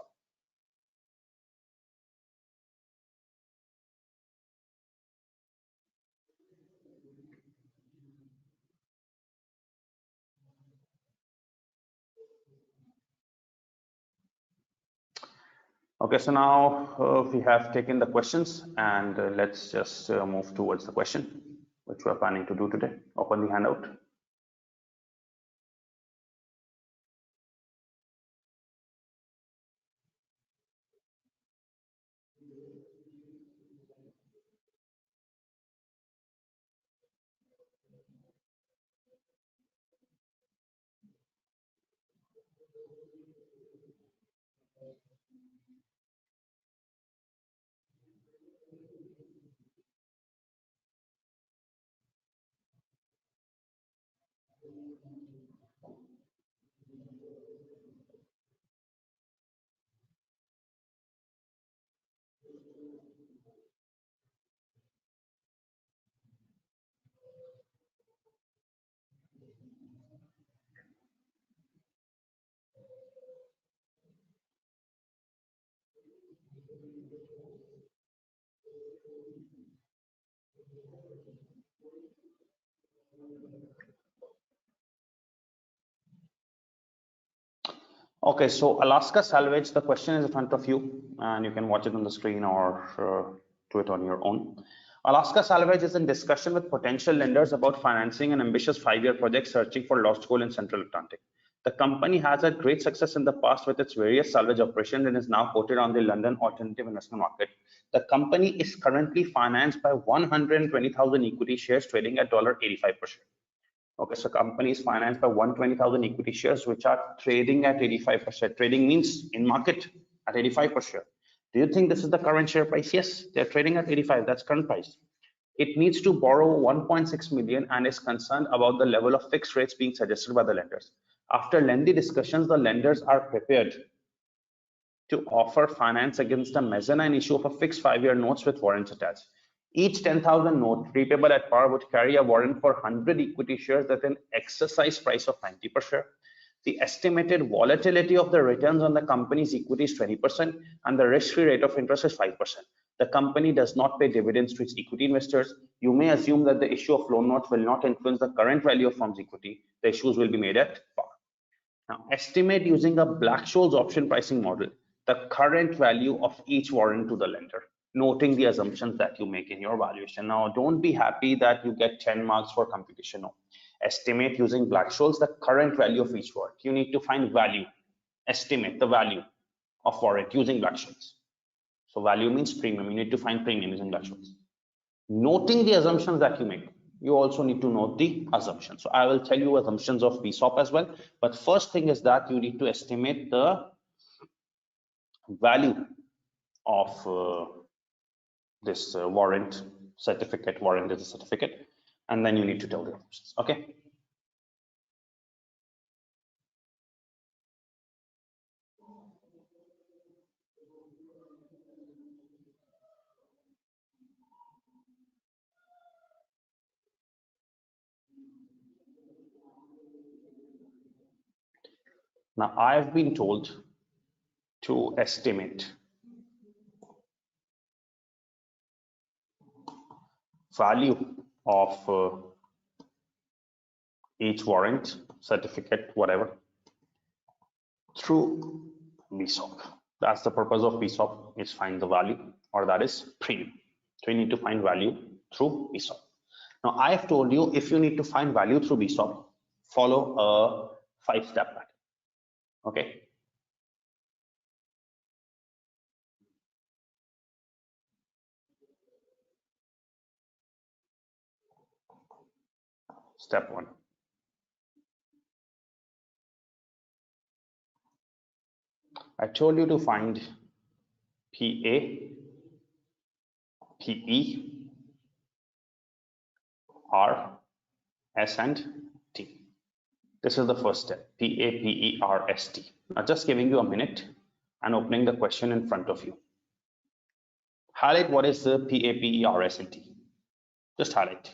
Okay, so now we have taken the questions and let's just move towards the question, which we're planning to do today. Open the handout. Okay, so Alaska salvage, the question is in front of you and you can watch it on the screen or do it on your own. Alaska salvage is in discussion with potential lenders about financing an ambitious 5-year project searching for lost gold in Central Atlantic. The company has had great success in the past with its various salvage operations and is now quoted on the London alternative investment market. The company is currently financed by 120,000 equity shares trading at $85 per share. Okay, so company is financed by 120,000 equity shares, which are trading at 85%. Trading means in market at 85 per share. Do you think this is the current share price? Yes, they're trading at 85. That's current price. It needs to borrow 1.6 million and is concerned about the level of fixed rates being suggested by the lenders. After lengthy discussions, the lenders are prepared to offer finance against a mezzanine issue of a fixed 5-year notes with warrants attached. Each 10,000 note repayable at par would carry a warrant for 100 equity shares at an exercise price of 90 per share. The estimated volatility of the returns on the company's equity is 20% and the risk-free rate of interest is 5%. The company does not pay dividends to its equity investors. You may assume that the issue of loan notes will not influence the current value of firm's equity. The issues will be made at par. Now, estimate using a Black-Scholes option pricing model the current value of each warrant to the lender, noting the assumptions that you make in your valuation. Now, don't be happy that you get 10 marks for computation. No. Estimate using Black-Scholes the current value of each warrant. You need to find value, estimate the value of warrant using Black-Scholes. So value means premium. You need to find premium using Black-Scholes. Noting the assumptions that you make. You also need to note the assumptions. So I will tell you assumptions of VSOP as well. But first thing is that you need to estimate the value of this warrant certificate. Warrant is a certificate, and then you need to tell the assumptions. Okay. Now I have been told to estimate value of each warrant, certificate, whatever, through VSOP. That's the purpose of VSOP, is find the value, or that is premium. So you need to find value through VSOP. Now I have told you, if you need to find value through VSOP, follow a 5-step pattern. Okay. Step 1. I told you to find PA, PE, R, S, and T. This is the first step, PA, PE, R, S, T. Now just giving you a minute and opening the question in front of you. Highlight what is the PA, PE, R, S, and T. Just highlight.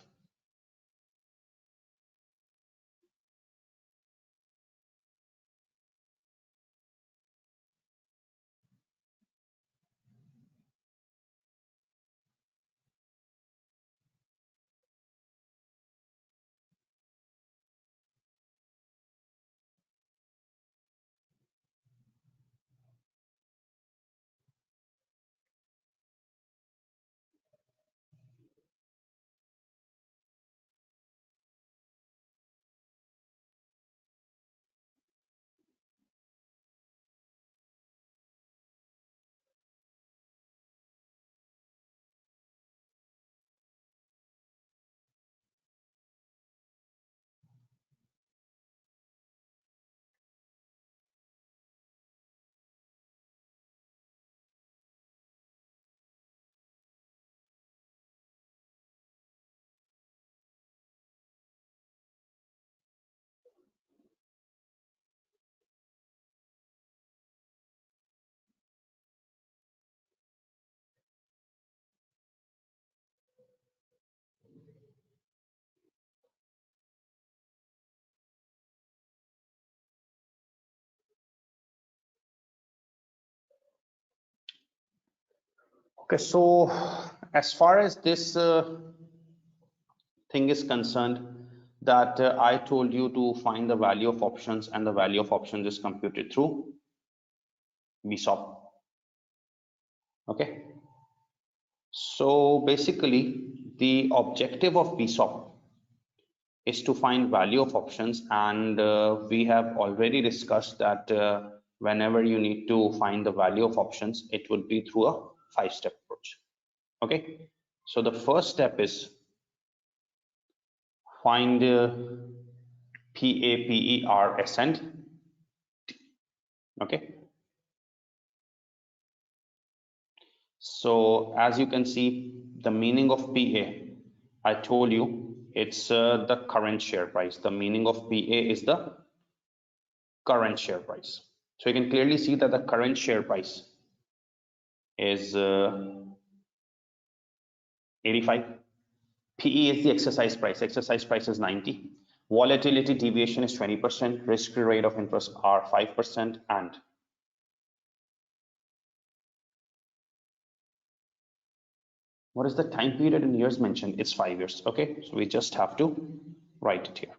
Okay, so as far as this thing is concerned, that I told you to find the value of options, and the value of options is computed through VSOP. Okay, so basically the objective of VSOP is to find value of options, and we have already discussed that whenever you need to find the value of options, it would be through a 5-step approach. Okay, so the first step is find PA, PE, R, S, and T. Okay, so as you can see, the meaning of PA, I told you it's the current share price. The meaning of PA is the current share price. So you can clearly see that the current share price is 85. PE is the exercise price. Exercise price is 90. Volatility deviation is 20%. Risk-free rate of interest are 5%. And what is the time period in years mentioned? It's 5 years. Okay, so we just have to write it here.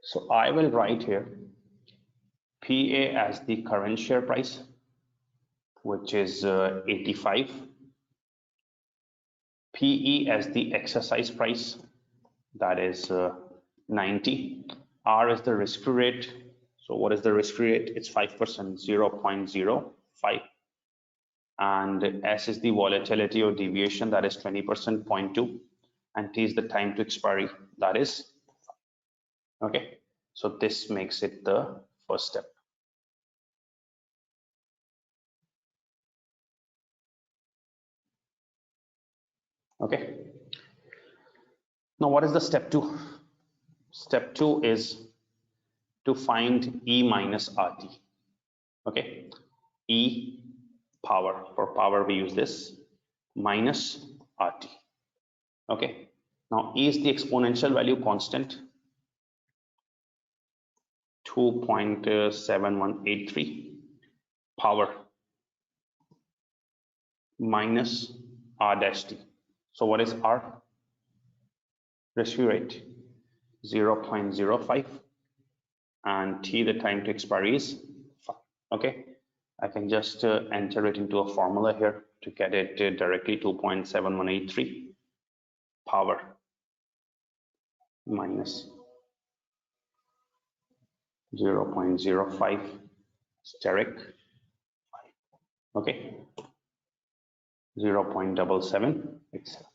So I will write here PA as the current share price, which is 85. PE as the exercise price, that is 90. R is the risk-free rate. So what is the risk-free rate? It's 5%, 0.05. And S is the volatility or deviation, that is 20%, 0.2. And T is the time to expiry, that is, okay. So this makes it the first step. Okay. Now what is the step 2? Step 2 is to find E minus RT. Okay. E power, for power we use this, minus RT. Okay. Now E is the exponential value constant, 2.7183, power minus R dash T. So what is R? Risk-free rate, 0.05, and T, the time to expiry, is 5. Okay, I can just enter it into a formula here to get it directly. 2.7183 power minus 0.05 steric, okay, 0.77, etc.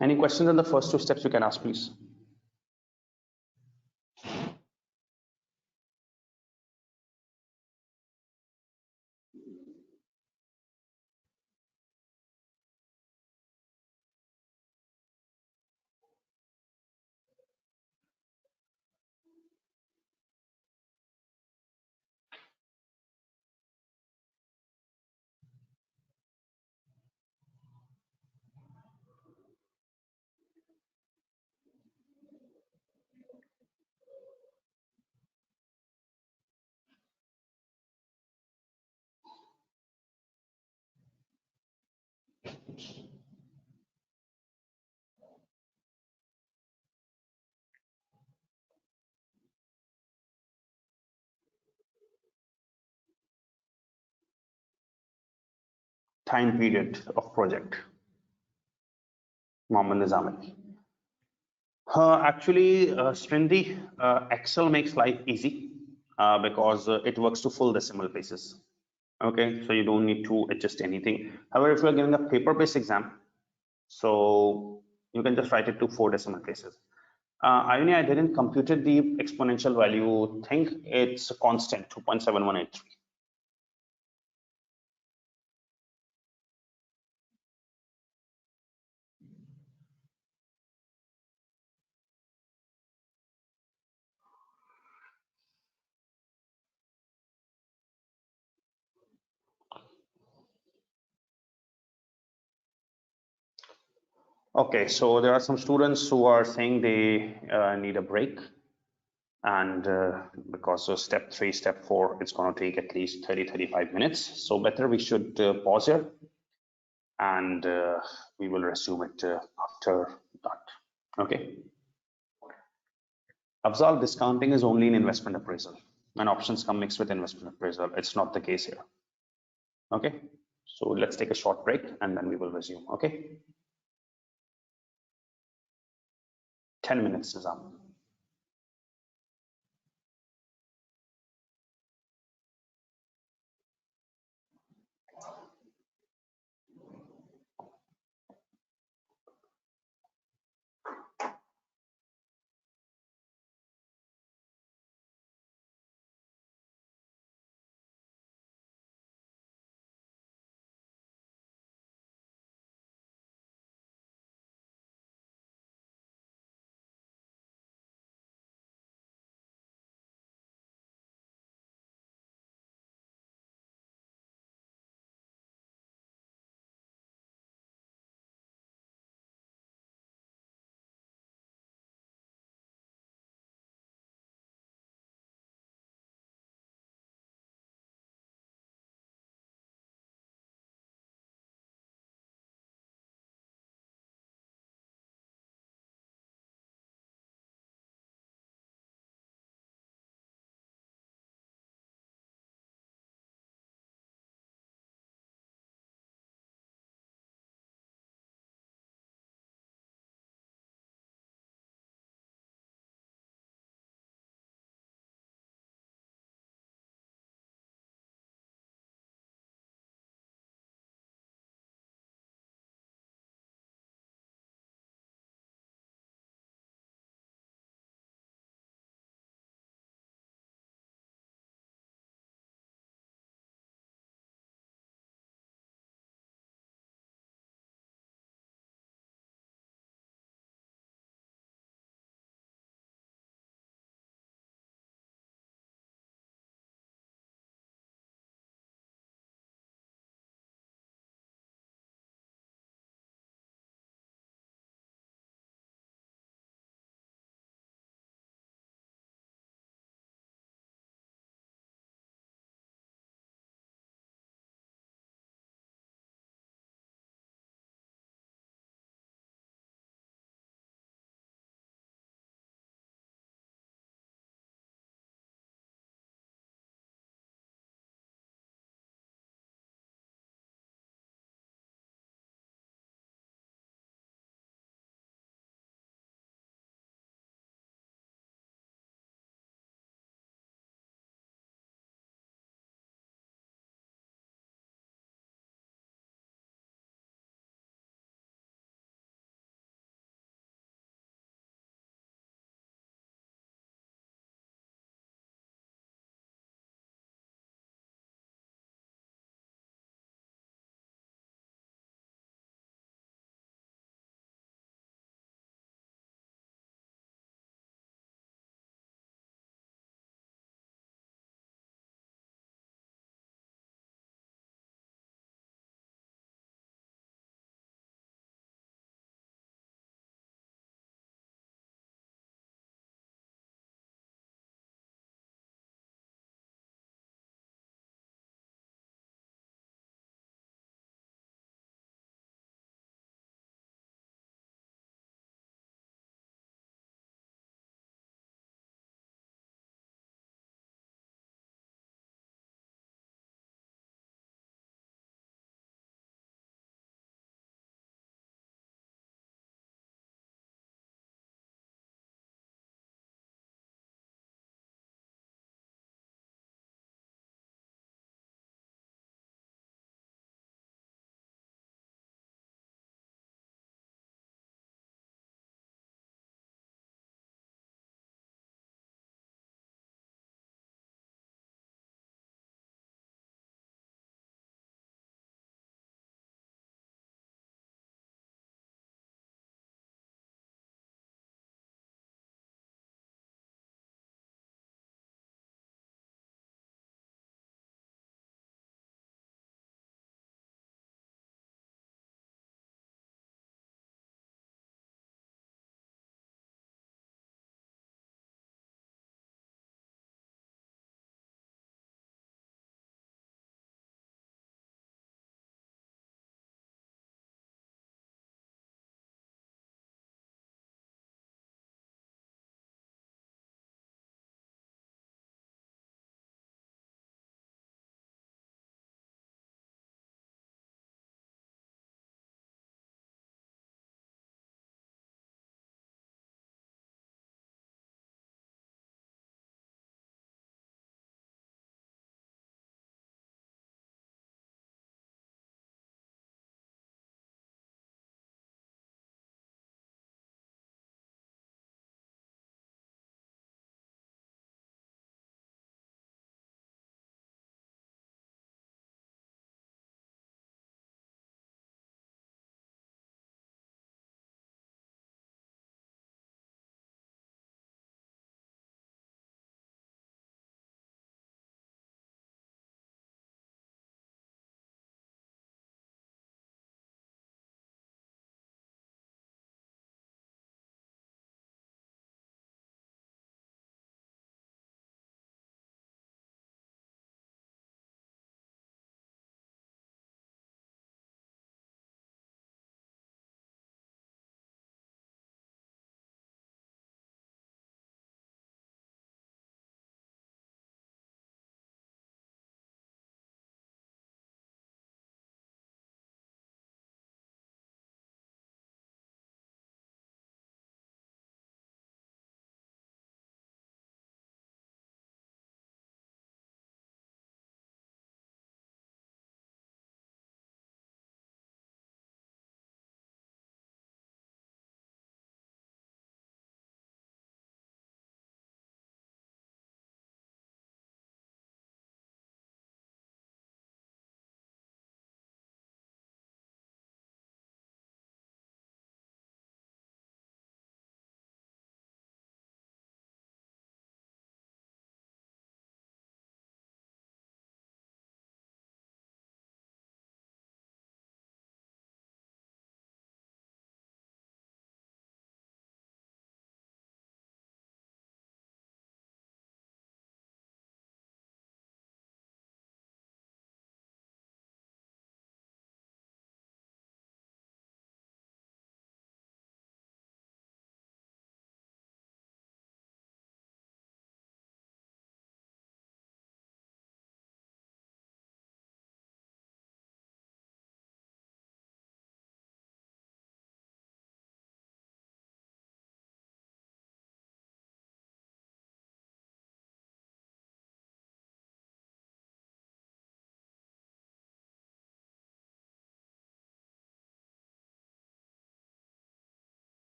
Any questions on the first 2 steps you can ask, please? Time period of project, Mohammed Nizami. Actually, Strindi, Excel makes life easy because it works to full decimal places. Okay, so you don't need to adjust anything. However, if you're giving a paper-based exam, so you can just write it to 4 decimal places. Irony, I didn't computed the exponential value thing. It's a constant, 2.7183. Okay, so there are some students who are saying they need a break, and because of step 3, step 4, it's going to take at least 30-35 minutes. So better we should pause here, and we will resume it after that. Okay. Afzal, discounting is only in investment appraisal. When options come mixed with investment appraisal, it's not the case here. Okay. So let's take a short break and then we will resume. Okay. 10 minutes, Nizam.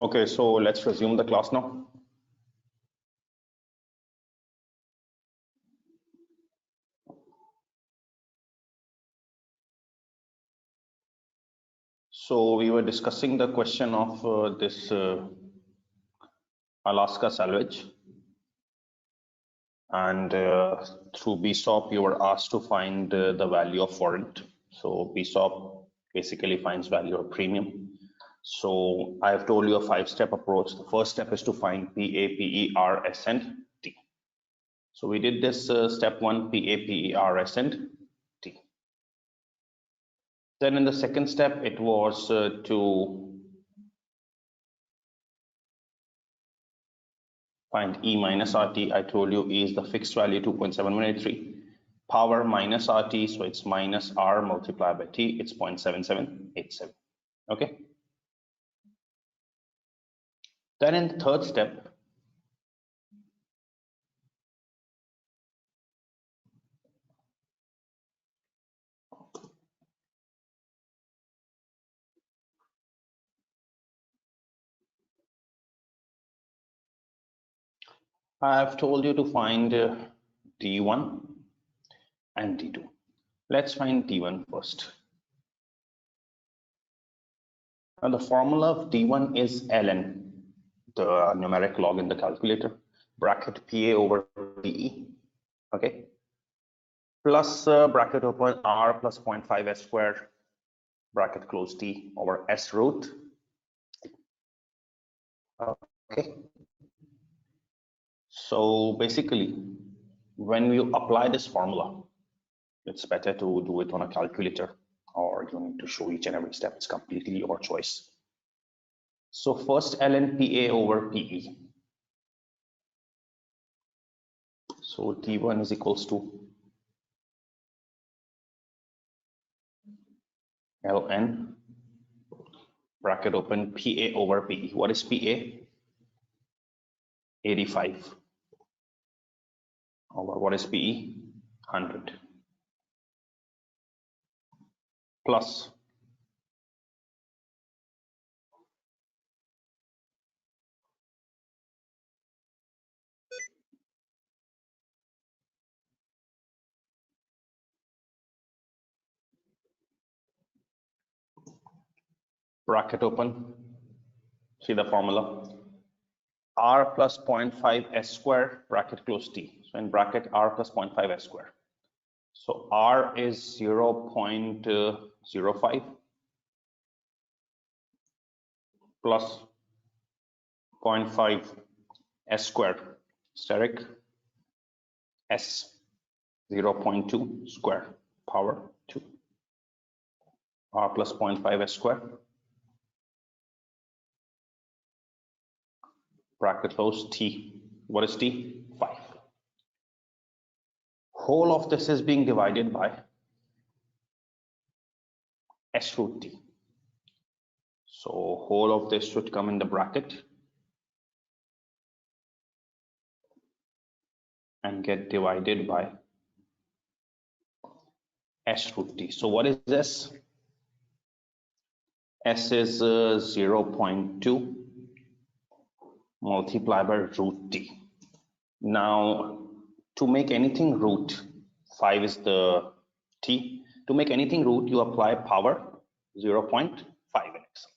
Okay, so let's resume the class now. So we were discussing the question of this Alaska salvage, and through BSOP you were asked to find the value of warrant. So BSOP basically finds value of premium. So I have told you a 5-step approach. The first step is to find PA, PE, R, S, and T. So we did this step 1, PA, PE, R, S, and T. Then in the second step, it was to find E minus RT. I told you E is the fixed value 2.7183. Power minus RT, so it's minus R multiplied by T, it's 0.7787. Okay. Then in the third step, I have told you to find D1 and D2. Let's find D1 first. Now the formula of D1 is ln, the numeric log in the calculator, bracket PA over PE, okay, plus bracket open R plus 0.5 S square, bracket close T over S root, okay. So basically, when you apply this formula, it's better to do it on a calculator, or you need to show each and every step. It's completely your choice. So first ln PA over PE. So T1 is equals to ln bracket open PA over PE. What is PA? 85 over what is PE? 100 plus bracket open, see the formula, R plus 0.5 S square bracket close T. So in bracket R plus 0.5 S square. So R is 0.05 plus 0.5 S square steric S 0.2 square power 2 R plus 0.5 S square bracket close T. What is T? 5. Whole of this is being divided by S root T. So whole of this should come in the bracket and get divided by S root T. So what is S? S is 0.2 multiplied by root T. Now to make anything root, 5 is the T. To make anything root, you apply power 0.5 in Excel.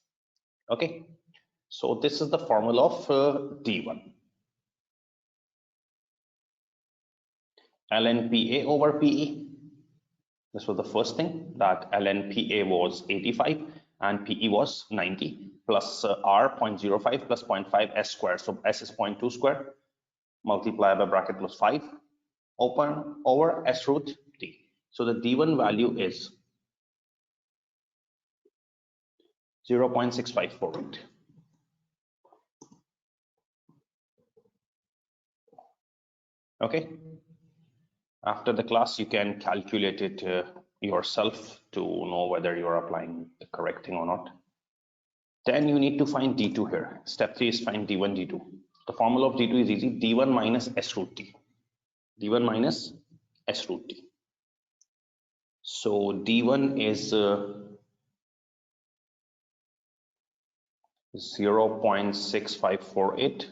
Okay, so this is the formula of D1. ln PA over PE. This was the first thing, that ln PA was 85 and PE was 90 plus R 0.05 plus 0.5 S square. So S is 0.2 square multiplied by bracket plus 5 open over S root T. So the D1 value is 0.6548. Okay. After the class, you can calculate it yourself to know whether you're applying the correct thing or not. Then you need to find D2 here. Step 3 is find D1, D2. The formula of D2 is easy, D1 minus S root T. D1 minus S root T. So D1 is 0.6548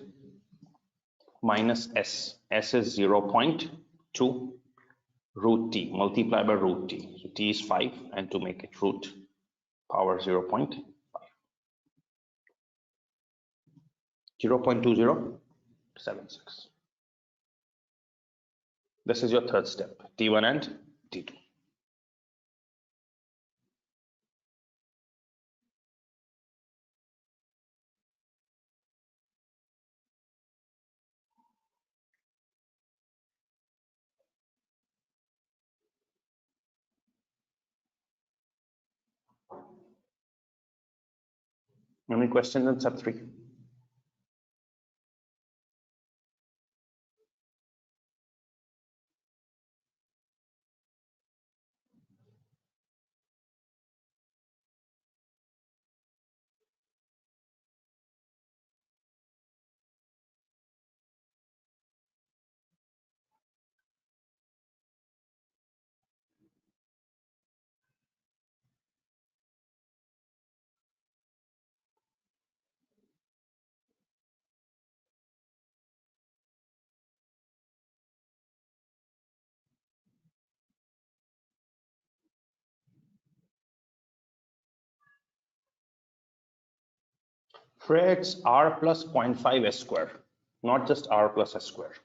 minus S. S is 0.2 root T, multiply by root T. So T is 5, and to make it root power 0.5. 0.2076. This is your third step, T1 and T2. Any questions in step 3? Freya, it's R plus 0.5 S square, not just R plus S square.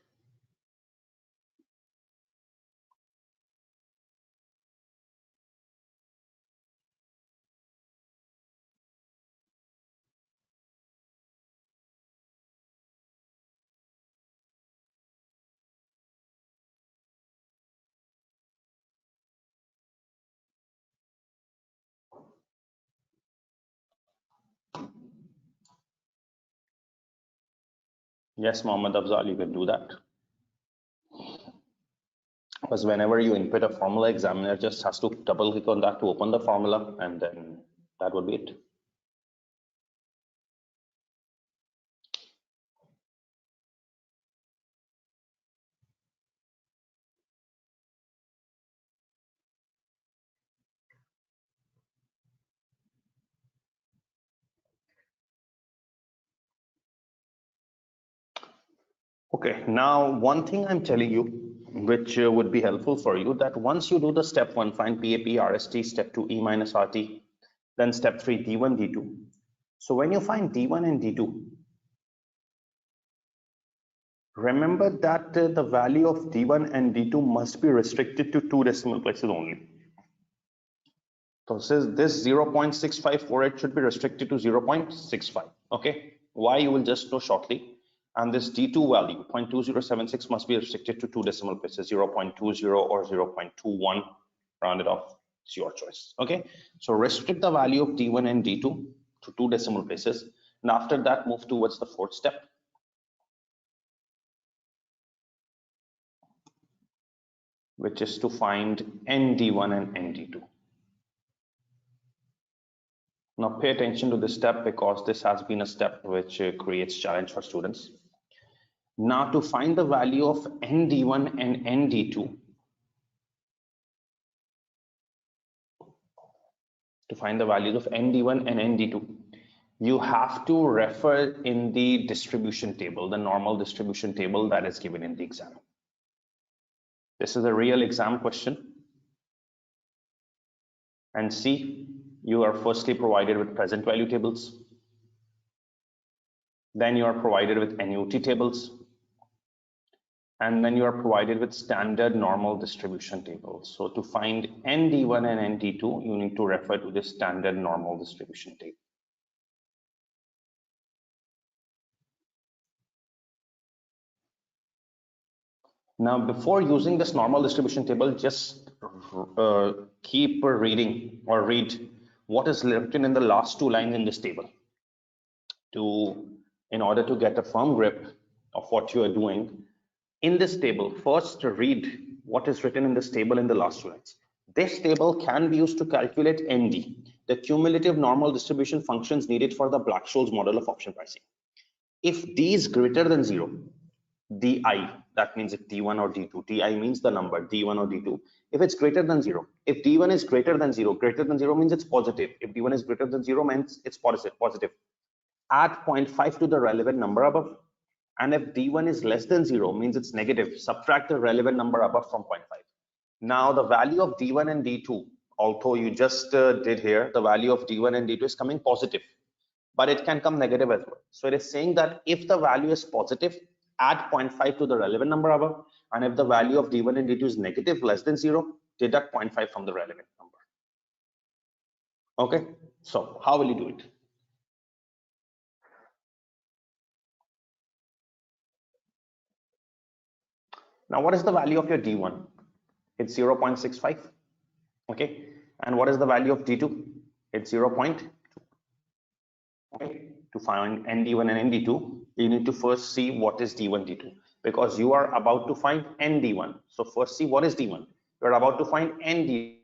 Yes, Mohammed Afzal, you can do that. Because whenever you input a formula, examiner just has to double click on that to open the formula, and then that would be it. Okay, now one thing I'm telling you, which would be helpful for you, that once you do the step 1, find PAP, RST, step 2, E minus RT, then step 3, D1, D2. So when you find D1 and D2, remember that the value of D1 and D2 must be restricted to 2 decimal places only. So this 0.6548 should be restricted to 0.65. Okay, why you will just know shortly. And this D2 value 0.2076 must be restricted to 2 decimal places, 0.20 or 0.21, rounded off. It's your choice. Okay, so restrict the value of D1 and D2 to 2 decimal places, and after that move towards the fourth step, which is to find ND1 and ND2. Now pay attention to this step, because this has been a step which creates challenge for students. Now to find the value of ND1 and ND2, to find the values of ND1 and ND2, you have to refer in the distribution table, the normal distribution table that is given in the exam. This is a real exam question. And see, you are firstly provided with present value tables. Then you are provided with annuity tables. And then you are provided with standard normal distribution tables. So to find ND1 and ND2, you need to refer to the standard normal distribution table. Now, before using this normal distribution table, just keep reading or read what is written in the last 2 lines in this table, in order to get a firm grip of what you are doing. In this table, first read what is written in this table in the last 2 lines. This table can be used to calculate ND, the cumulative normal distribution functions needed for the Black-Scholes model of option pricing. If D is greater than 0, DI, that means if D1 or D2, DI means the number, D1 or D2. If it's greater than 0, if D1 is greater than 0 means it's positive. If D1 is greater than 0 means it's positive. add 0.5 to the relevant number above. And if D1 is less than 0, means it's negative, subtract the relevant number above from 0.5. Now the value of D1 and D2, although you just did here, the value of D1 and D2 is coming positive, but it can come negative as well. So it is saying that if the value is positive, add 0.5 to the relevant number above. And if the value of D1 and D2 is negative, less than 0, deduct 0.5 from the relevant number. Okay, so how will you do it? Now, what is the value of your D1? It's 0.65. Okay, and what is the value of D2? It's 0.2. Okay, to find ND1 and ND2, you need to first see what is D1, D2, because you are about to find ND1. So first see what is D1. You're about to find ND1.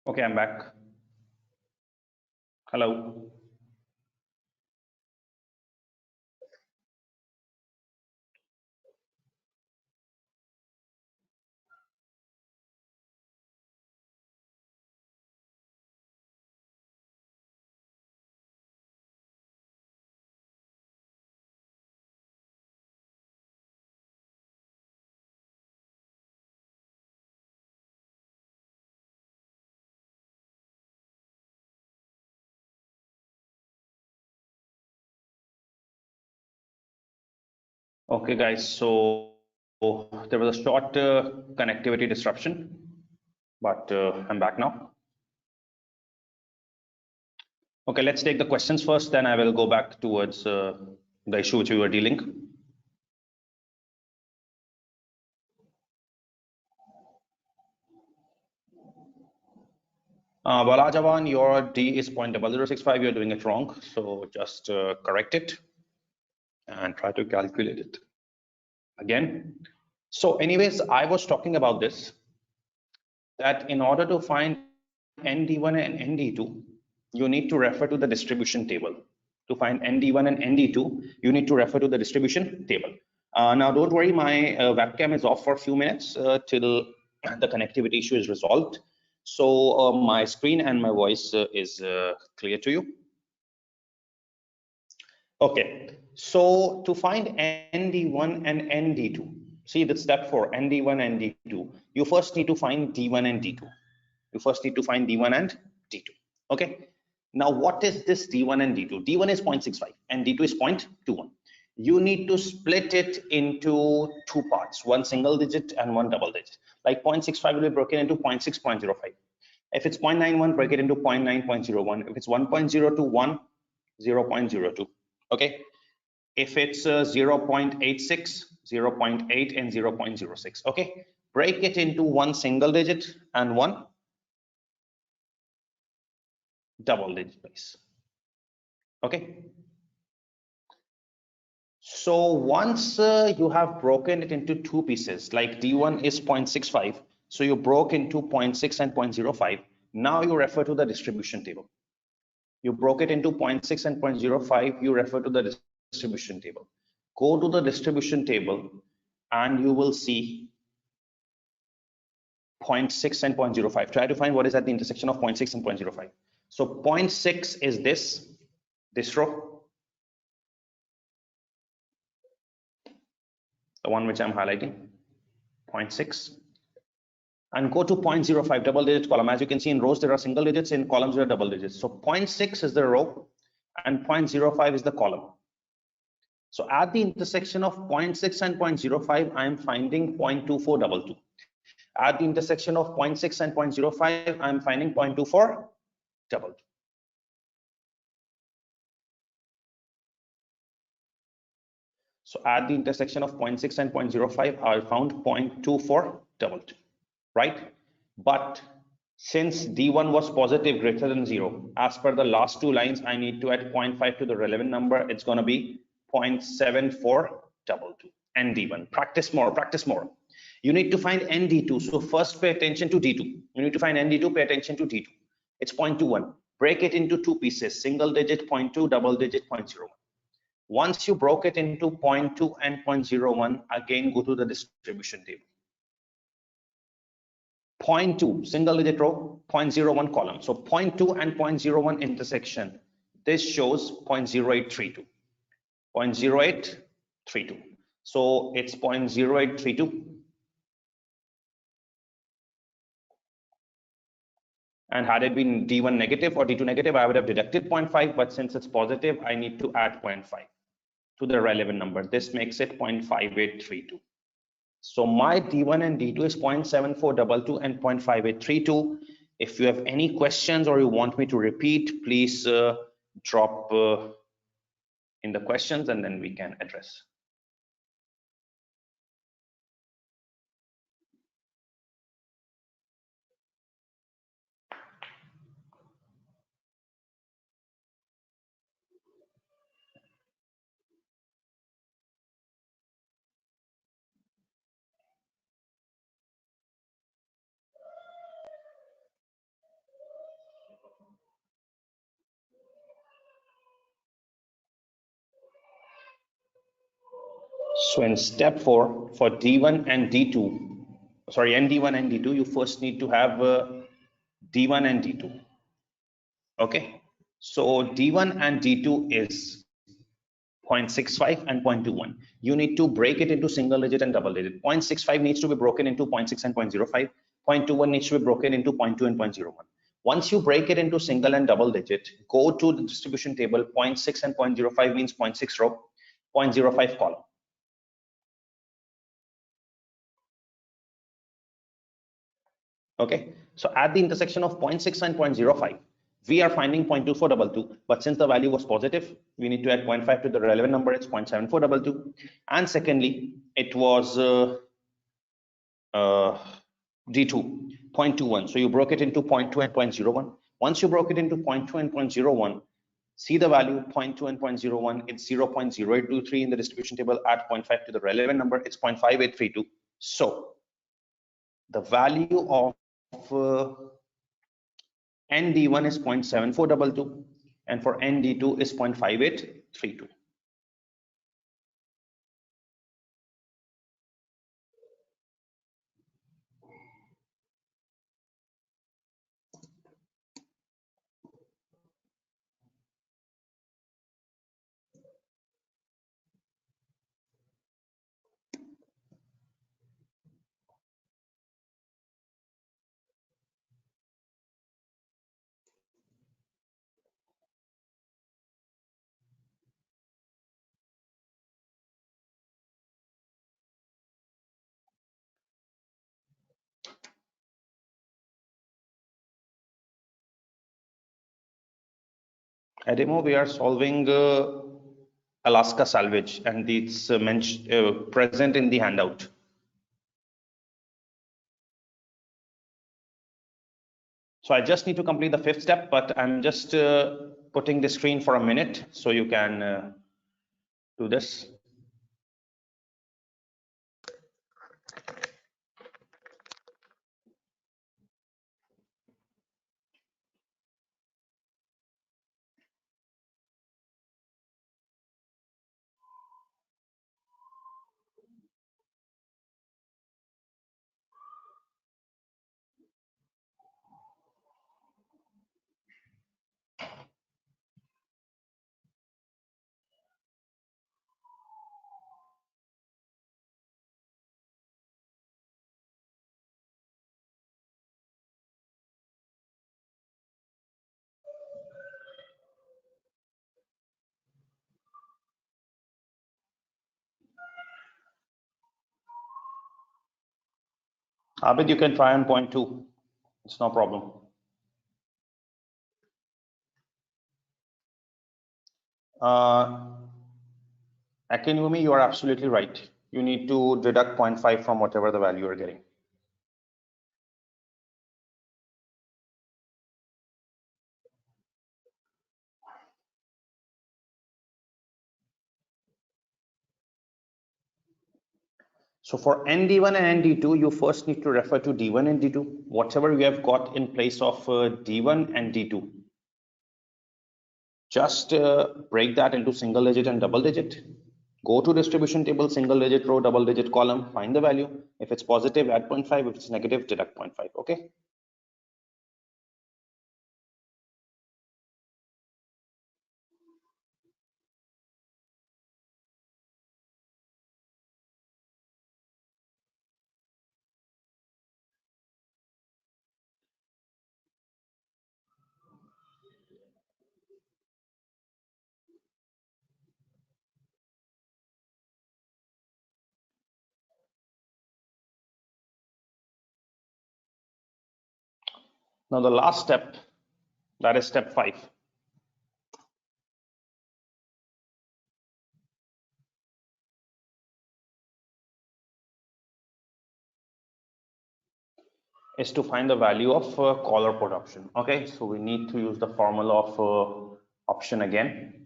Okay, I'm back. Hello. Okay, guys. So there was a short connectivity disruption, but I'm back now. Okay, let's take the questions first, then I will go back towards the issue which we were dealing. Balajavan, your D is 0.0065. You're doing it wrong. So just correct it and try to calculate it again. So anyways, I was talking about this, that in order to find ND1 and ND2, you need to refer to the distribution table. To find ND1 and ND2, you need to refer to the distribution table. Now, don't worry, my webcam is off for a few minutes till the connectivity issue is resolved. So my screen and my voice is clear to you. Okay, so to find ND1 and ND2, see the step 4, ND1 and ND2, you first need to find D1 and D2. You first need to find D1 and D2. Okay. Now, what is this D1 and D2? D1 is 0.65 and D2 is 0.21. You need to split it into two parts, one single digit and one double digit. Like 0.65 will be broken into 0.6, 0.05. If it's 0.91, break it into 0.9, 0.01. If it's 1.021, 0.02. Okay. If it's 0.86, 0.8, and 0.06. Okay. Break it into one single digit and one double digit base. Okay. So once you have broken it into two pieces, like D1 is 0.65, so you broke into 0.6 and 0.05. Now you refer to the distribution table. You broke it into 0.6 and 0.05, you refer to the distribution table. Go to the distribution table and you will see 0.6 and 0.05. Try to find what is at the intersection of 0.6 and 0.05. So 0.6 is this row, the one which I'm highlighting, 0.6, and go to 0.05, double digit column. As you can see, in rows there are single digits, in columns there are double digits. So 0.6 is the row and 0.05 is the column. So at the intersection of 0.6 and 0.05, I am finding 0.2422. At the intersection of 0.6 and 0.05, I am finding 0.2422. So at the intersection of 0.6 and 0.05, I found 0.2422, right? But since D1 was positive greater than 0, as per the last two lines, I need to add 0.5 to the relevant number. It's going to be 0.7422. ND1. Practice more, practice more. You need to find ND2. So first pay attention to D2. You need to find ND2, pay attention to D2. It's 0.21. Break it into two pieces, single digit 0.2, double digit 0.01. Once you broke it into 0.2 and 0.01, again go to the distribution table. 0.2 single digit row, 0.01 column. So 0.2 and 0.01 intersection. This shows 0.0832. 0.0832. So it's 0.0832. And had it been D1 negative or D2 negative, I would have deducted 0.5. But since it's positive, I need to add 0.5 to the relevant number. This makes it 0.5832. So my D1 and D2 is 0.7422 and 0.5832. If you have any questions or you want me to repeat, please drop in the questions and then we can address. So in step 4, for D1 and D2, sorry, ND1 and D2, you first need to have D1 and D2. Okay, so D1 and D2 is 0.65 and 0.21. You need to break it into single digit and double digit. 0.65 needs to be broken into 0.6 and 0.05. 0.21 needs to be broken into 0.2 and 0.01. Once you break it into single and double digit, go to the distribution table. 0.6 and 0.05 means 0.6 row, 0.05 column. Okay, so at the intersection of 0.6 and 0.05, we are finding 0.2422, but since the value was positive, we need to add 0.5 to the relevant number. It's 0.7422. And secondly, it was D2, 0.21. So you broke it into 0.2 and 0.01. Once you broke it into 0.2 and 0.01, see the value 0.2 and 0.01. It's 0.0823 in the distribution table. Add 0.5 to the relevant number. It's 0.5832. So the value of ND1 is 0.7422 and for ND2 is 0.5832. At demo, we are solving Alaska salvage, and it's present in the handout. So I just need to complete the 5th step, but I'm just putting the screen for a minute so you can do this. Abid, you can try on 0.2. It's no problem. Akinwumi, you are absolutely right. You need to deduct 0.5 from whatever the value you're getting. So for ND1 and ND2, you first need to refer to D1 and D2. Whatever you have got in place of D1 and D2, just break that into single digit and double digit. Go to distribution table, single digit row, double digit column, find the value. If it's positive, add 0.5. If it's negative, deduct 0.5. Okay. Now the last step, that is step 5. Is to find the value of call or put option. Okay, so we need to use the formula of option again.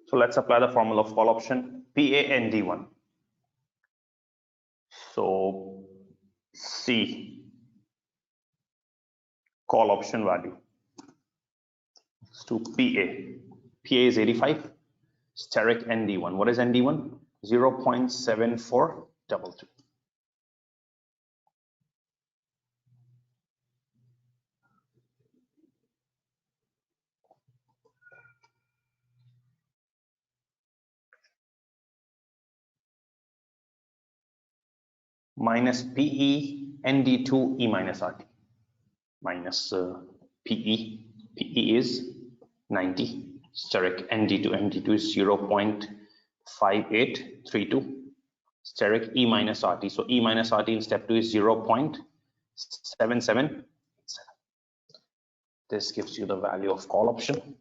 So let's apply the formula of call option, PAND1. So C, call option value. To PA. PA is 85. Steric ND1. What is ND1? 0.7422. Minus PE ND2 E minus RT. Minus PE. PE is 90. Steric ND2. ND2 is 0.5832. Steric E minus RT. So E minus RT in step 2 is 0.77. This gives you the value of call option. You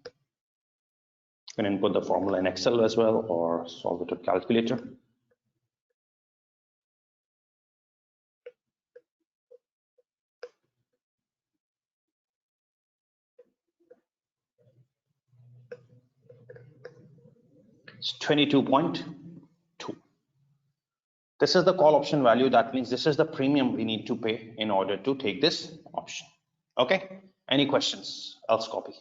can input the formula in Excel as well or solve it with calculator. It's 22.2. This is the call option value. That means this is the premium we need to pay in order to take this option. Okay, any questions? Else copy.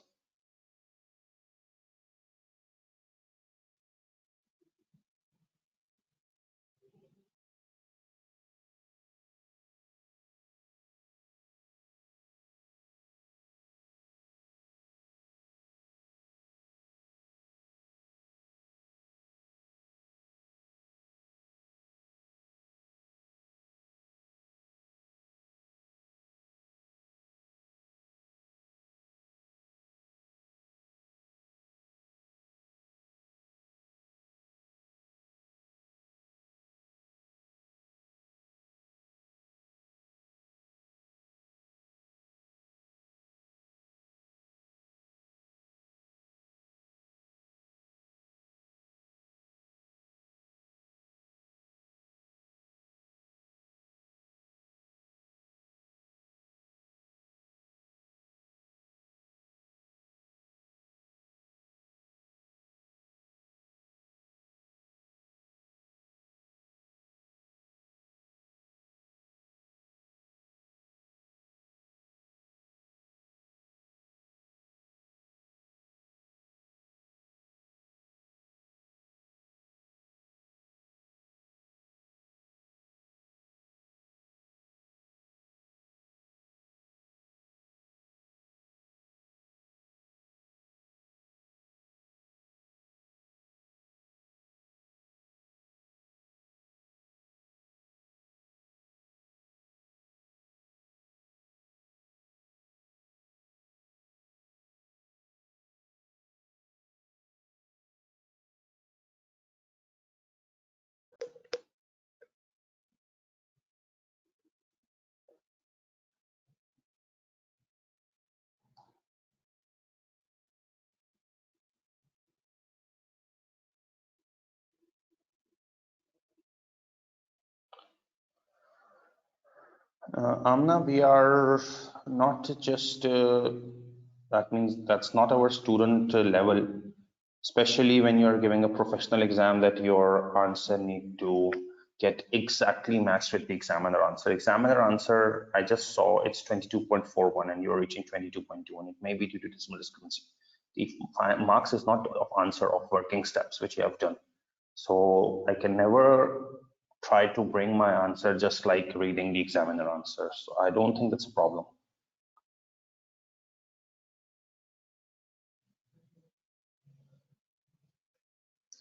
Amna, we are not just, that means that's not our student level, especially when you're giving a professional exam that your answer need to get exactly matched with the examiner answer. Examiner answer, I just saw it's 22.41 and you're reaching 22.2, and it may be due to decimal discrepancy. The marks is not of answer of working steps which you have done. So I can never try to bring my answer just like reading the examiner answer. So I don't think that's a problem.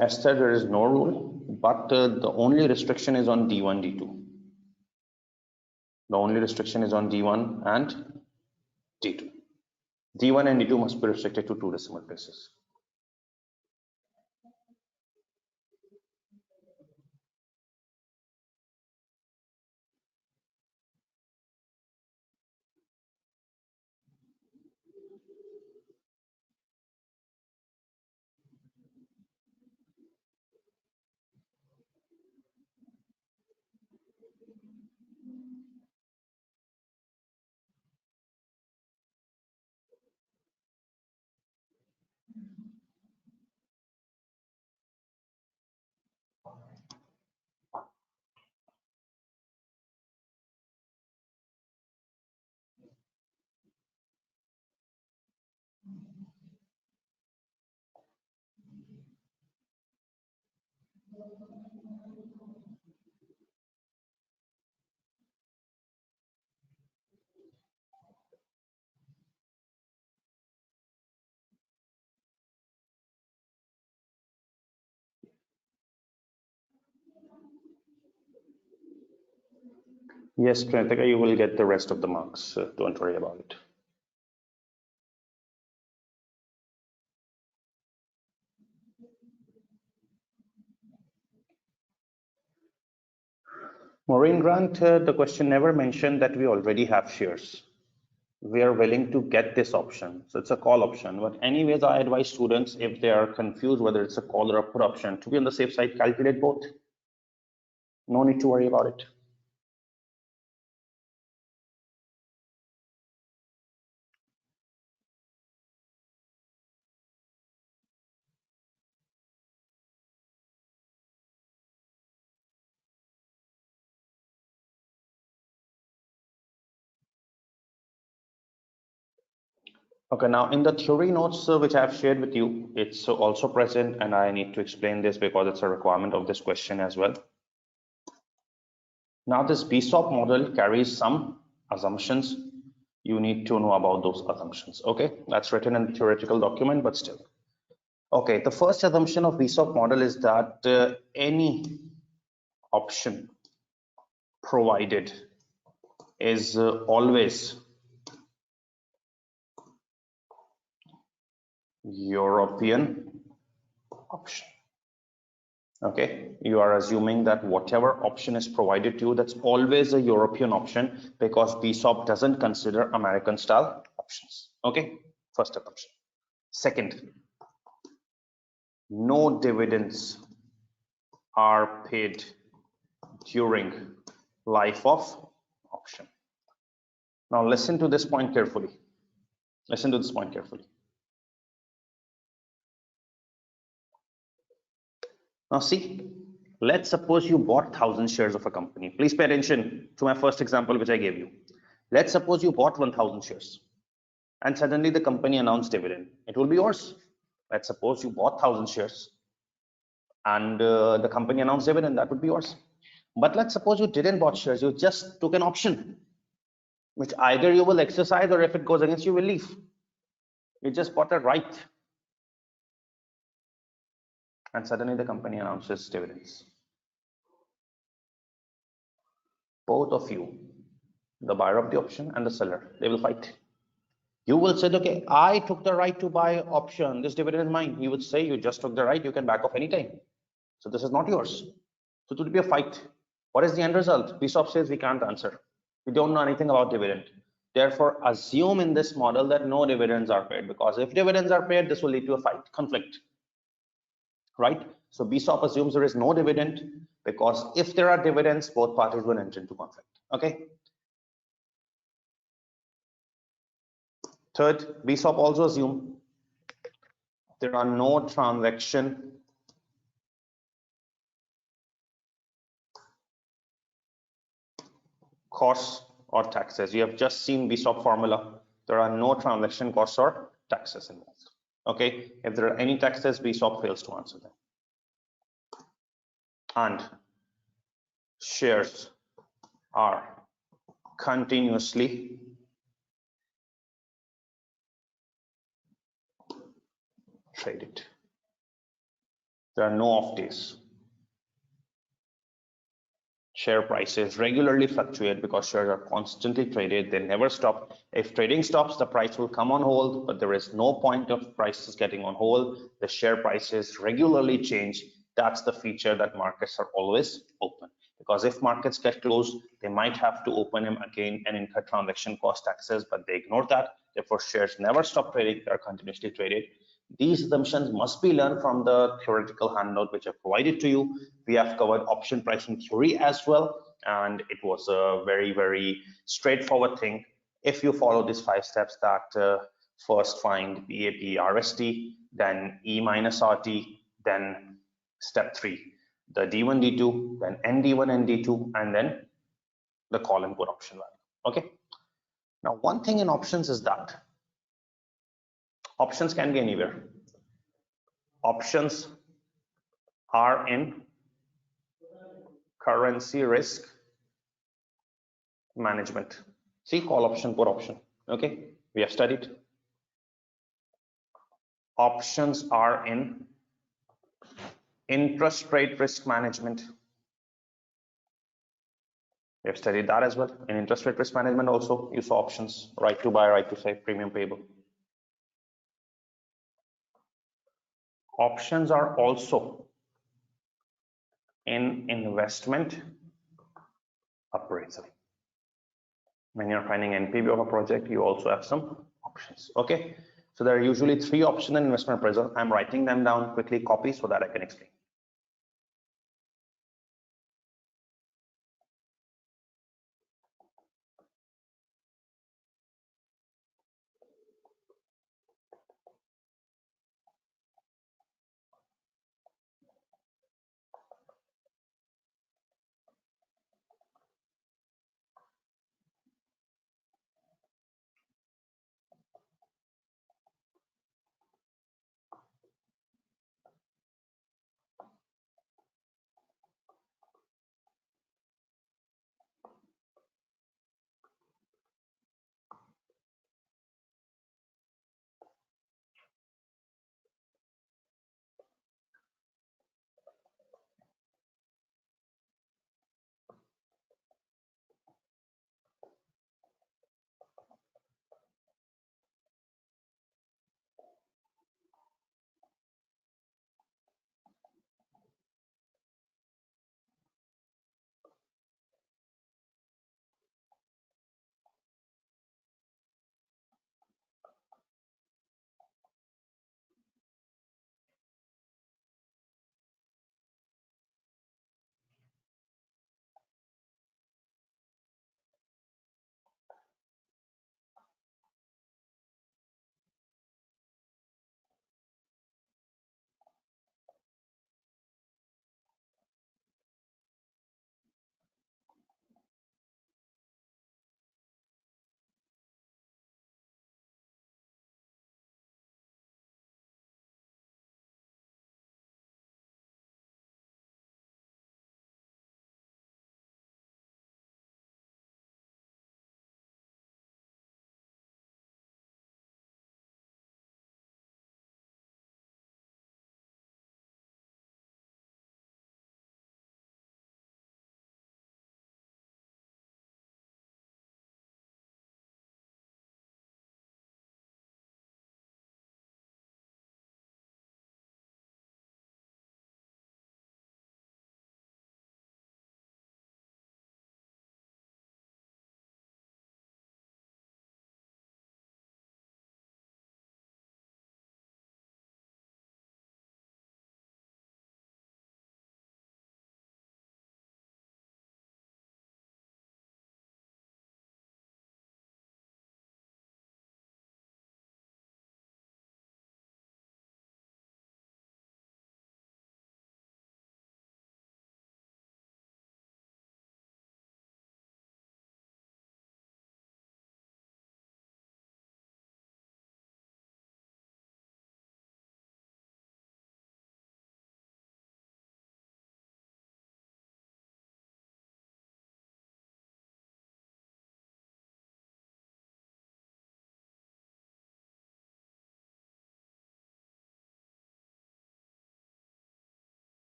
Esther, there is no rule, but the only restriction is on D1, D2. The only restriction is on D1 and D2. D1 and D2 must be restricted to 2 decimal places. Yes, Kritika, you will get the rest of the marks. Don't worry about it. Maureen Grant, the question never mentioned that we already have shares. We are willing to get this option. So it's a call option. But anyways, I advise students, if they are confused whether it's a call or a put option, to be on the safe side, calculate both. No need to worry about it. Okay, now in the theory notes which I have shared with you, it's also present, and I need to explain this because it's a requirement of this question as well. Now this BSOP model carries some assumptions. You need to know about those assumptions. Okay, that's written in the theoretical document, but still. Okay, the first assumption of BSOP model is that any option provided is always European option. Okay, you are assuming that whatever option is provided to you, that's always a European option, because BSOP doesn't consider American style options. Okay, first assumption. Second, no dividends are paid during life of option. Now listen to this point carefully. Listen to this point carefully. Now see, let's suppose you bought 1,000 shares of a company. Please pay attention to my first example which I gave you. Let's suppose you bought 1,000 shares and suddenly the company announced dividend. It will be yours. Let's suppose you bought 1,000 shares and the company announced dividend, that would be yours. But let's suppose you didn't bought shares, you just took an option, which either you will exercise or if it goes against you will leave. You just bought a right and suddenly the company announces dividends. Both of you, the buyer of the option and the seller, they will fight. You will say, okay, I took the right to buy option, this dividend is mine. He would say, you just took the right, you can back off anytime. So this is not yours. So it will be a fight. What is the end result? BSOP says we can't answer. We don't know anything about dividend. Therefore, assume in this model that no dividends are paid, because if dividends are paid, this will lead to a fight, conflict, right? So BSOP assumes there is no dividend, because if there are dividends, both parties will enter into conflict. Okay. Third, BSOP also assume there are no transaction costs or taxes. You have just seen BSOP formula. There are no transaction costs or taxes involved. Okay, if there are any taxes, BSOP fails to answer them. And shares are continuously traded. There are no off days. Share prices regularly fluctuate because shares are constantly traded. They never stop. If trading stops, the price will come on hold, but there is no point of prices getting on hold. The share prices regularly change. That's the feature that markets are always open, because if markets get closed, they might have to open them again and incur transaction cost taxes, but they ignore that. Therefore, shares never stop trading. They are continuously traded. These assumptions must be learned from the theoretical handout which I provided to you. We have covered option pricing theory as well, and it was a very straightforward thing. If you follow these 5 steps, that first find BAP RST, then E minus RT, then step 3, the D1 D2, then ND1 ND2, and then the call and put option value. Okay, now one thing in options is that options can be anywhere. Options are in currency risk management. See, call option, put option. Okay, we have studied. Options are in interest rate risk management. We have studied that as well. In interest rate risk management also, you saw options, right to buy, right to sell, premium payable. Options are also in investment appraisal. When you're finding NPV of a project, you also have some options. Okay, so there are usually 3 options in investment appraisal. I'm writing them down quickly, copy, so that I can explain.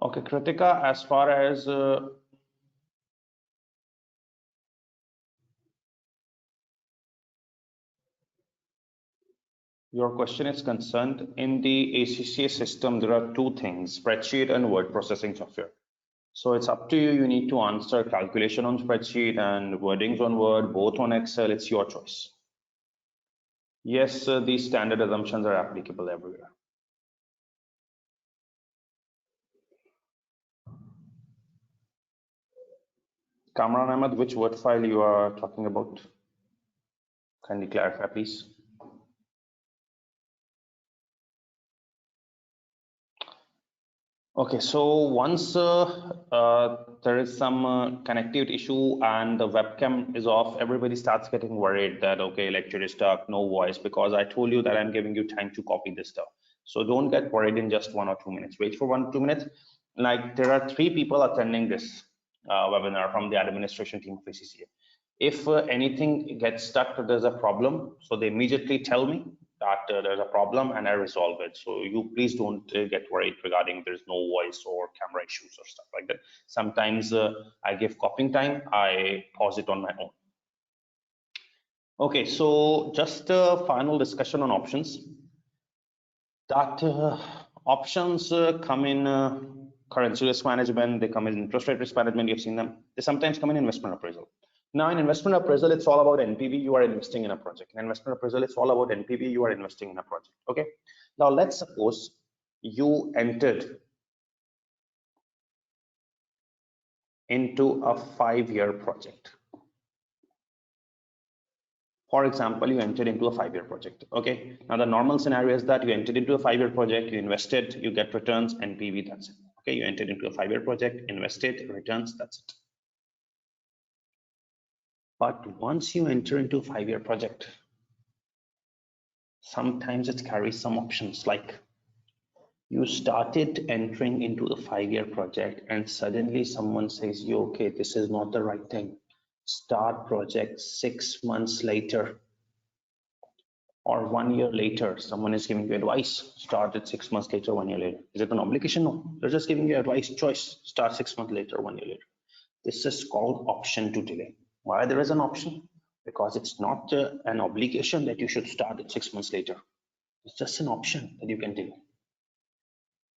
Okay, Kritika, as far as your question is concerned, in the ACCA system, there are two things, spreadsheet and word processing software. So it's up to you. You need to answer calculation on spreadsheet and wordings on Word, both on Excel. It's your choice. Yes, these standard assumptions are applicable everywhere. Kamran Ahmed, which Word file you are talking about? Kindly clarify, please. Okay, so once there is some connectivity issue and the webcam is off, everybody starts getting worried that, okay, lecture is stuck, no voice, because I told you that I'm giving you time to copy this stuff. So don't get worried in just 1 or 2 minutes. Wait for 1 or 2 minutes. Like there are 3 people attending this webinar from the administration team of ACCA. If anything gets stuck, there's a problem, so they immediately tell me that there's a problem and I resolve it. So you please don't get worried regarding there's no voice or camera issues or stuff like that. Sometimes I give copying time, I pause it on my own. Okay, so just a final discussion on options. That options come in currency risk management, they come in interest rate risk management, you've seen them. They sometimes come in investment appraisal. Now in investment appraisal, it's all about NPV, you are investing in a project. In investment appraisal, it's all about NPV, you are investing in a project, okay? Now let's suppose you entered into a 5-year project. For example, you entered into a 5-year project, okay? Now the normal scenario is that you entered into a 5-year project, you invested, you get returns, NPV, that's it. Okay, you entered into a 5-year project, invested, returns, that's it. But once you enter into a 5-year project, sometimes it carries some options, like you started entering into a 5-year project and suddenly someone says you, okay, this is not the right thing. Start project 6 months later or 1 year later. Someone is giving you advice, start it 6 months later, 1 year later. Is it an obligation? No, they're just giving you advice, choice, start 6 months later, 1 year later. This is called option to delay. Why there is an option? Because it's not an obligation that you should start it 6 months later. It's just an option that you can delay.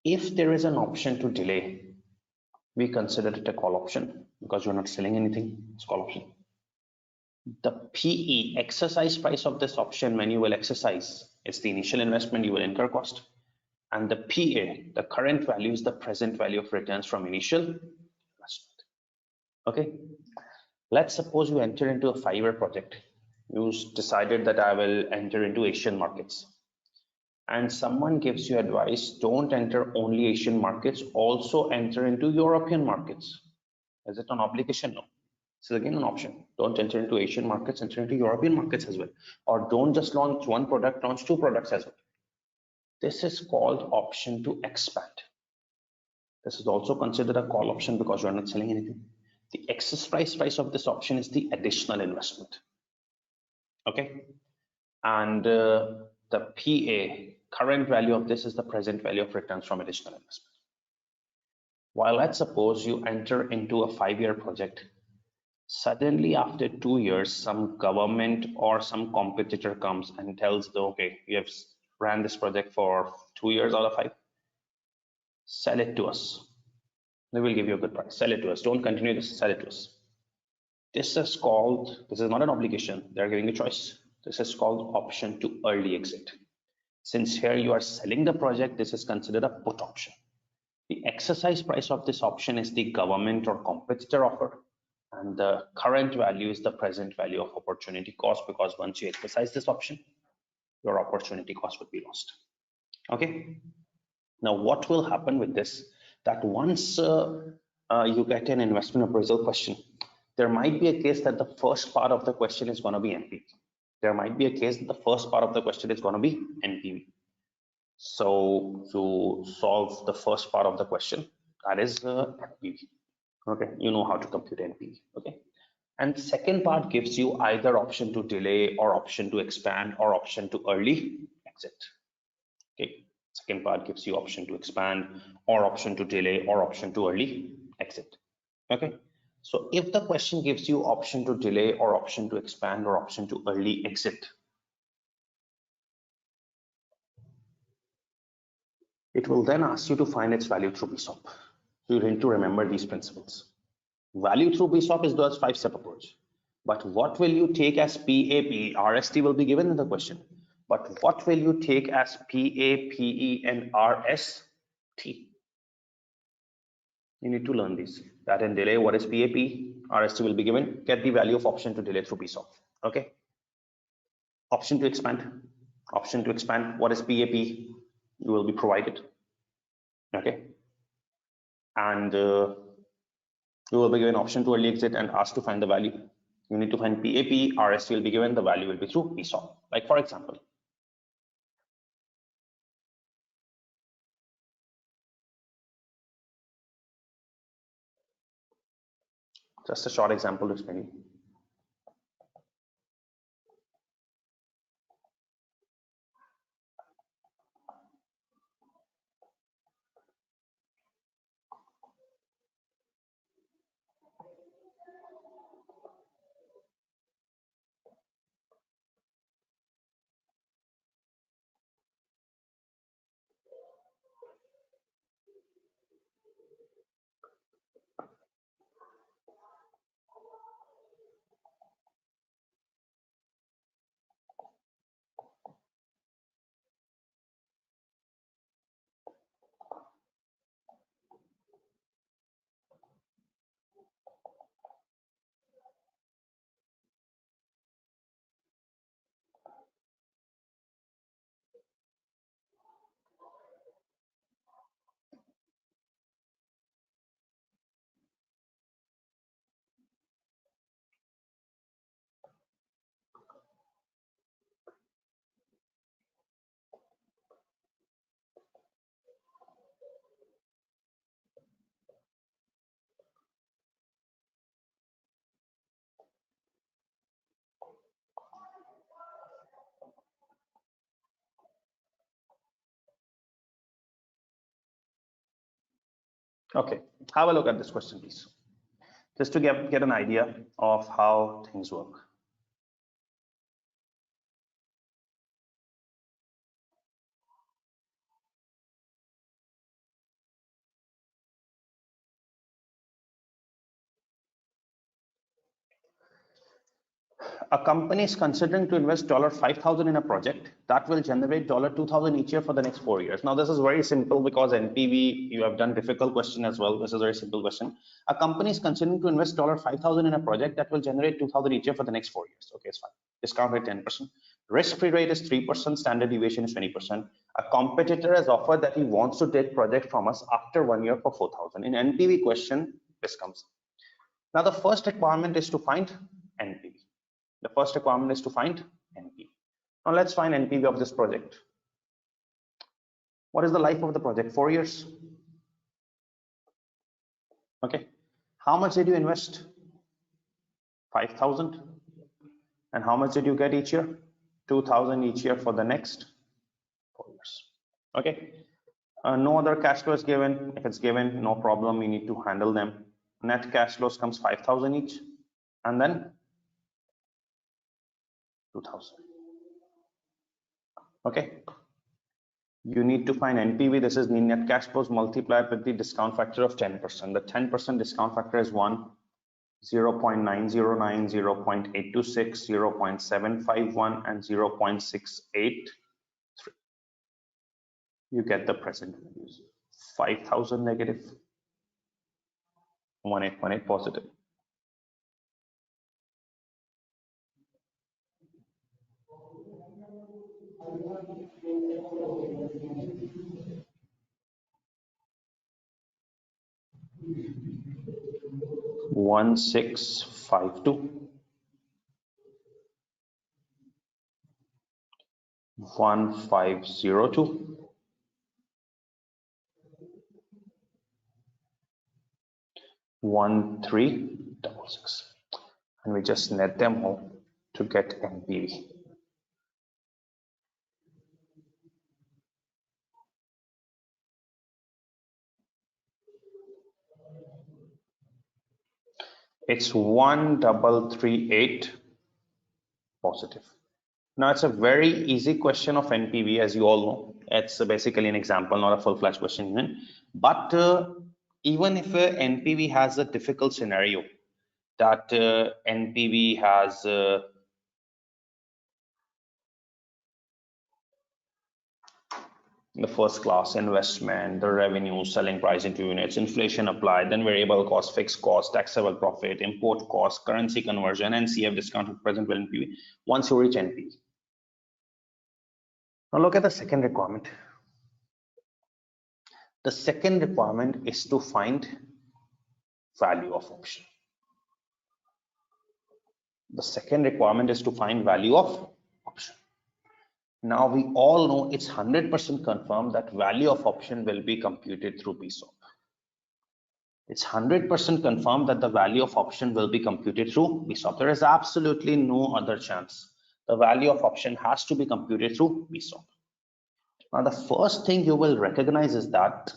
If there is an option to delay, we consider it a call option because you're not selling anything. It's call option. The PE, exercise price of this option when you will exercise, it's the initial investment you will incur cost. And the PA, the current value, is the present value of returns from initial investment. Okay. Let's suppose you enter into a 5-year project. You decided that I will enter into Asian markets. And someone gives you advice, don't enter only Asian markets, also enter into European markets. Is it an obligation? No. So again, an option. Don't enter into Asian markets, enter into European markets as well. Or don't just launch one product, launch 2 products as well. This is called option to expand. This is also considered a call option because you're not selling anything. The exercise price of this option is the additional investment. Okay. And the PA, current value of this, is the present value of returns from additional investment. While let's suppose you enter into a 5-year project, suddenly after 2 years, some government or some competitor comes and tells the, okay, you have ran this project for 2 years out of 5, sell it to us. They will give you a good price. Sell it to us. Don't continue this, sell it to us. This is called, this is not an obligation. They're giving you choice. This is called option to early exit. Since here you are selling the project, this is considered a put option. The exercise price of this option is the government or competitor offer, and the current value is the present value of opportunity cost, because once you exercise this option, your opportunity cost would be lost. Okay. Now, what will happen with this? That once you get an investment appraisal question, there might be a case that the first part of the question is going to be NPV. There might be a case that the first part of the question is going to be NPV. So to solve the first part of the question, that is NPV. Okay, you know how to compute NPV. Okay, and second part gives you either option to delay or option to expand or option to early exit. Okay, Second part gives you option to expand or option to delay or option to early exit. Okay. So if the question gives you option to delay or option to expand or option to early exit, it will then ask you to find its value through BSOP. So you need to remember these principles. Value through BSOP is the 5-step approach. But what will you take as PAP? RST will be given in the question. But what will you take as PAPE and RST? You need to learn these. That and delay, what is PAP? RST will be given. Get the value of option to delay through BSOP. Okay. Option to expand. Option to expand. What is PAP? You will be provided. Okay. And you will be given option to early exit and asked to find the value. You need to find PAP. RST will be given. The value will be through BSOP. Like for example, just a short example to explain you. Okay, have a look at this question, please. Just to get an idea of how things work. A company is considering to invest $5,000 in a project that will generate $2,000 each year for the next 4 years. Now, this is very simple because NPV, you have done difficult question as well. This is a very simple question. A company is considering to invest $5,000 in a project that will generate $2,000 each year for the next 4 years. Okay, it's fine. Discount rate 10%. Risk-free rate is 3%. Standard deviation is 20%. A competitor has offered that he wants to take project from us after 1 year for 4,000. In NPV question, this comes. Now, the first requirement is to find NPV. The first requirement is to find NPV. Now let's find NPV of this project. What is the life of the project? 4 years. Okay. How much did you invest? 5,000. And how much did you get each year? 2,000 each year for the next 4 years. Okay. No other cash flow is given. If it's given, no problem. You need to handle them. Net cash flows comes 5,000 each, and then 2,000. Okay. You need to find NPV. This is the net cash flows multiplied with the discount factor of 10%. The 10% discount factor is 1, 0.909, 0.826, 0.751, and 0.683. You get the present values. 5,000 negative, 1818 positive. One 652 1502 1366, and we just net them all to get NPV. It's 1338 positive. Now it's a very easy question of NPV, as you all know. It's basically an example, not a full-fledged question even. But even if NPV has a difficult scenario, that NPV has the first class investment, the revenue, selling price into units, inflation applied, then variable cost, fixed cost, taxable profit, import cost, currency conversion, NCF discount to present value NPV, once you reach NPV. Now look at the second requirement. The second requirement is to find value of option. The second requirement is to find value of option. Now we all know it's 100% confirmed that value of option will be computed through PSOP. It's 100% confirmed that the value of option will be computed through PSOP. There is absolutely no other chance. The value of option has to be computed through PSOP. Now the first thing you will recognize is that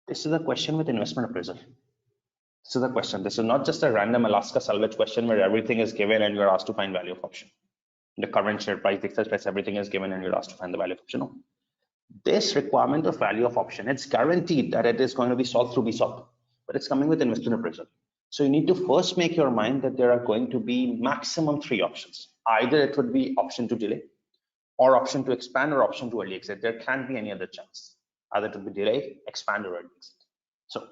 this is a question with investment appraisal. This is a question. This is not just a random Alaska salvage question where everything is given and you're asked to find value of option. The current share price, the excess price, everything is given and you're asked to find the value of option. No. This requirement of value of option, it's guaranteed that it is going to be solved through BSOP, but it's coming with investment appraisal. So you need to first make your mind that there are going to be maximum 3 options. Either it would be option to delay, or option to expand, or option to early exit. There can't be any other chance. Either to be delay, expand, or early exit. So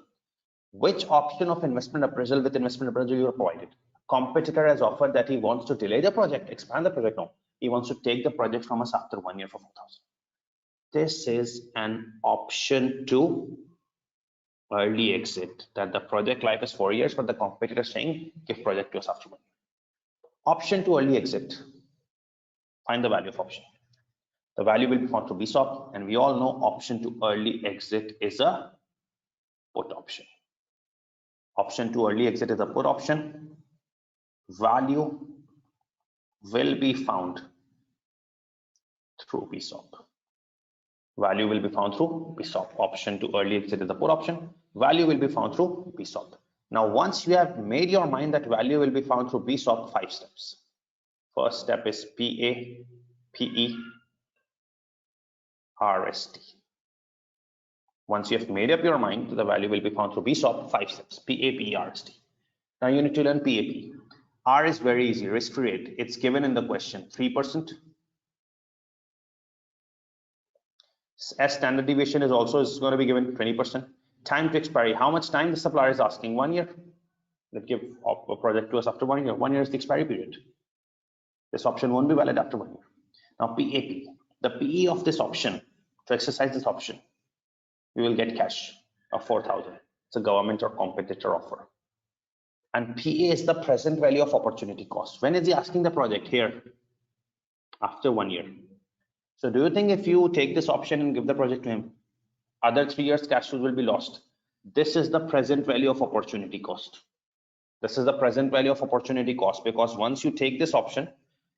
which option of investment appraisal with investment appraisal you are provided? Competitor has offered that he wants to delay the project, expand the project. No, he wants to take the project from us after 1 year for 4,000. This is an option to early exit, that the project life is 4 years, but the competitor is saying give project to us after 1 year. Option to early exit, find the value of option. The value will be found through BSOP, and we all know option to early exit is a put option. Option to early exit is a put option. Value will be found through BSOP. Value will be found through BSOP. Option to early exit is the put option. Value will be found through BSOP. Now, once you have made your mind that value will be found through BSOP, 5 steps. First step is PA, PE, RST. Once you have made up your mind that the value will be found through BSOP, 5 steps, PA, PE, RST. Now you need to learn PAP. R is very easy, risk-free rate. It's given in the question, 3%. As standard deviation is also going to be given 20%. Time to expiry, how much time the supplier is asking? 1 year. They give a project to us after 1 year. 1 year is the expiry period. This option won't be valid after 1 year. Now PAP, the PE of this option, to exercise this option, you will get cash of 4,000. It's a government or competitor offer. And PA is the present value of opportunity cost. When is he asking the project? Here, after 1 year. So do you think if you take this option and give the project to him, other 3 years cash flows will be lost? This is the present value of opportunity cost. This is the present value of opportunity cost, because once you take this option,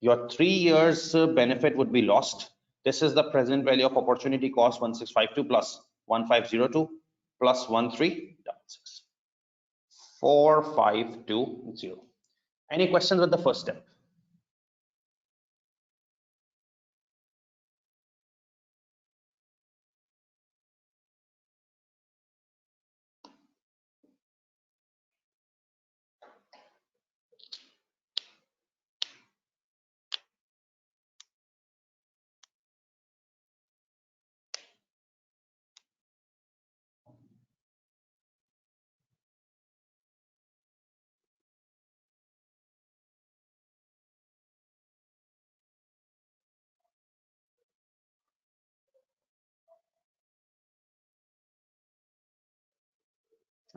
your 3 years benefit would be lost. This is the present value of opportunity cost, 1652 plus 1502 plus 1366. 4520. Any questions with the first step?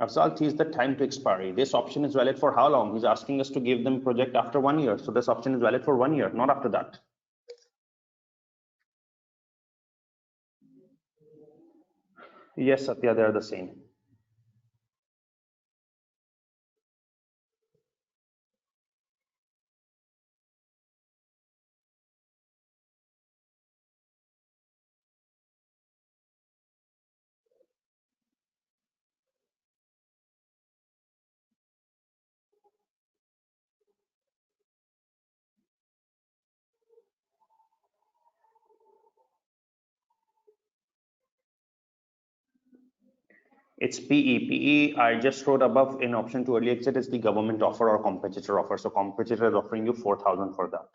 Afzal, is the time to expiry. This option is valid for how long? He's asking us to give them project after 1 year. So this option is valid for 1 year, not after that. Yes, Satya, they're the same. It's PE. PE, I just wrote above in option 2 early exit is the government offer or competitor offer. So competitor is offering you 4,000 for that.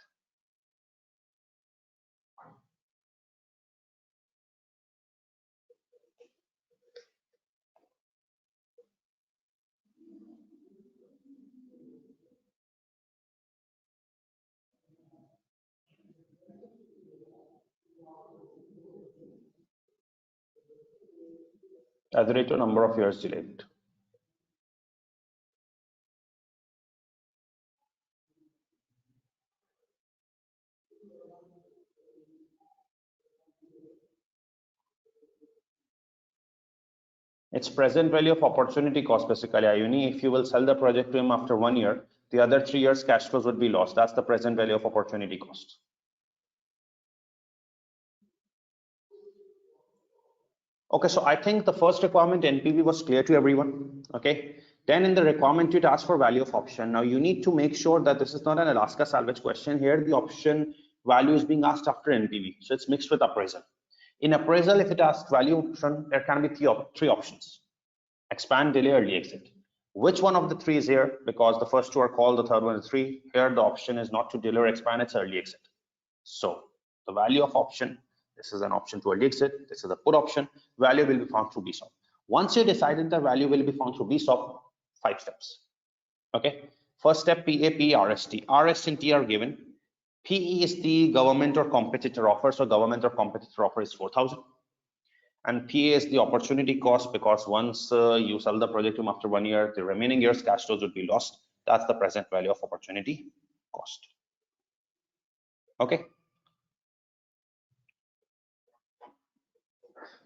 As a rate of number of years delayed. It's present value of opportunity cost basically, Ayuni. If you will sell the project to him after 1 year, the other 3 years cash flows would be lost. That's the present value of opportunity cost. Okay, so I think the first requirement NPV was clear to everyone. Okay, then in the requirement it asks for value of option. Now you need to make sure that this is not an Alaska salvage question. Here the option value is being asked after NPV, so it's mixed with appraisal. In appraisal, if it asks value option, there can be three options: expand, delay, early exit. Which one of the three is here? Because the first two are called, the third one is free. Here the option is not to delay or expand, it's early exit. So the value of option, this is an option to early exit, this is a put option, value will be found through BSOP. Once you decided the value will be found through BSOP, 5 steps. Okay, first step, PA, P, RST. RST and T are given. PE is the government or competitor offer, so government or competitor offer is 4,000. And PA is the opportunity cost, because once you sell the project to him after 1 year, the remaining years cash flows would be lost. That's the present value of opportunity cost. Okay.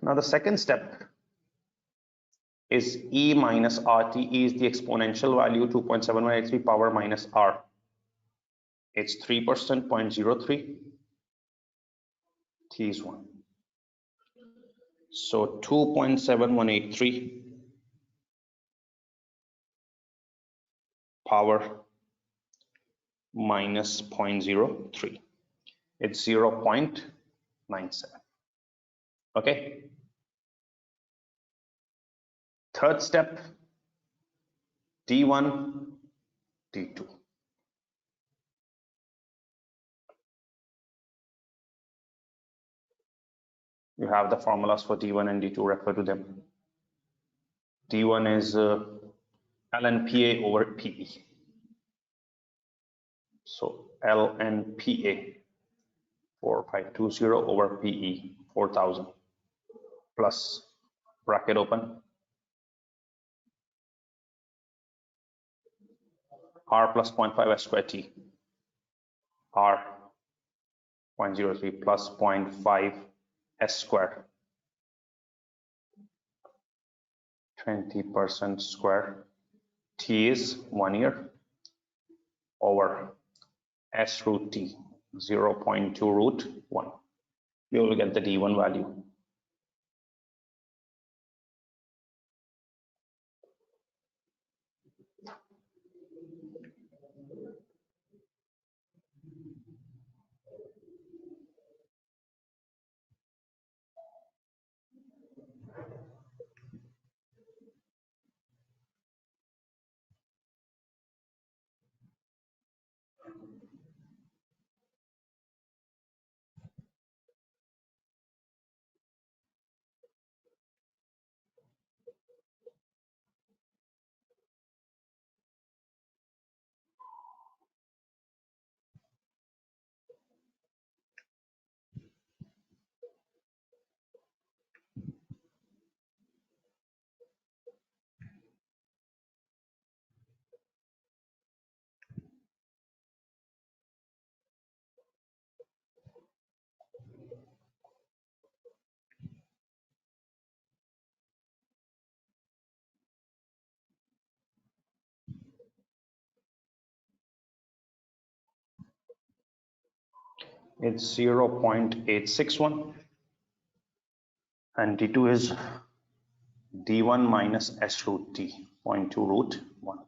Now the second step is E minus RT. E is the exponential value, 2.7183 power minus R. It's 3%, 0.03. T is 1. So 2.7183 power minus 0.03. It's 0.97. Okay. Third step, D1, D2. You have the formulas for D1 and D2, refer to them. D1 is LNPA over PE. So LNPA 4520 over PE 4,000 plus bracket open R plus 0.5 S square T, R 0.03 plus 0.5 S square, 20% square, T is 1 year, over S root T, 0.2 root 1. You will get the D1 value. It's 0.861 and D2 is D1 minus S root T, 0.2 root 1,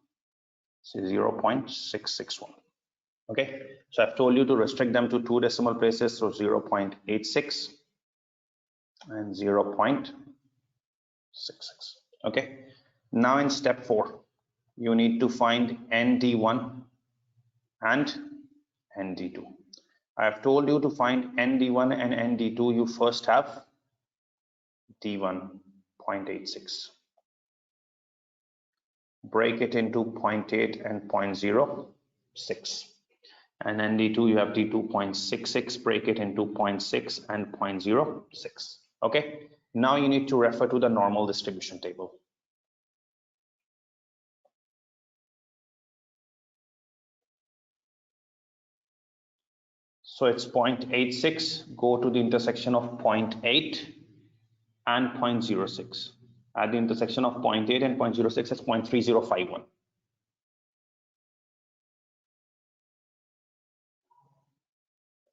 so 0.661. Okay, so I've told you to restrict them to 2 decimal places, so 0.86 and 0.66. Okay, now in step 4, you need to find ND1 and ND2. I have told you to find ND1 and ND2, you first have D1 0.86. Break it into 0.8 and 0.06. And ND2, you have D2 0.66, break it into 0.6 and 0.06. Okay, now you need to refer to the normal distribution table. So it's 0.86, go to the intersection of 0.8 and 0.06. At the intersection of 0.8 and 0.06, it's 0.3051.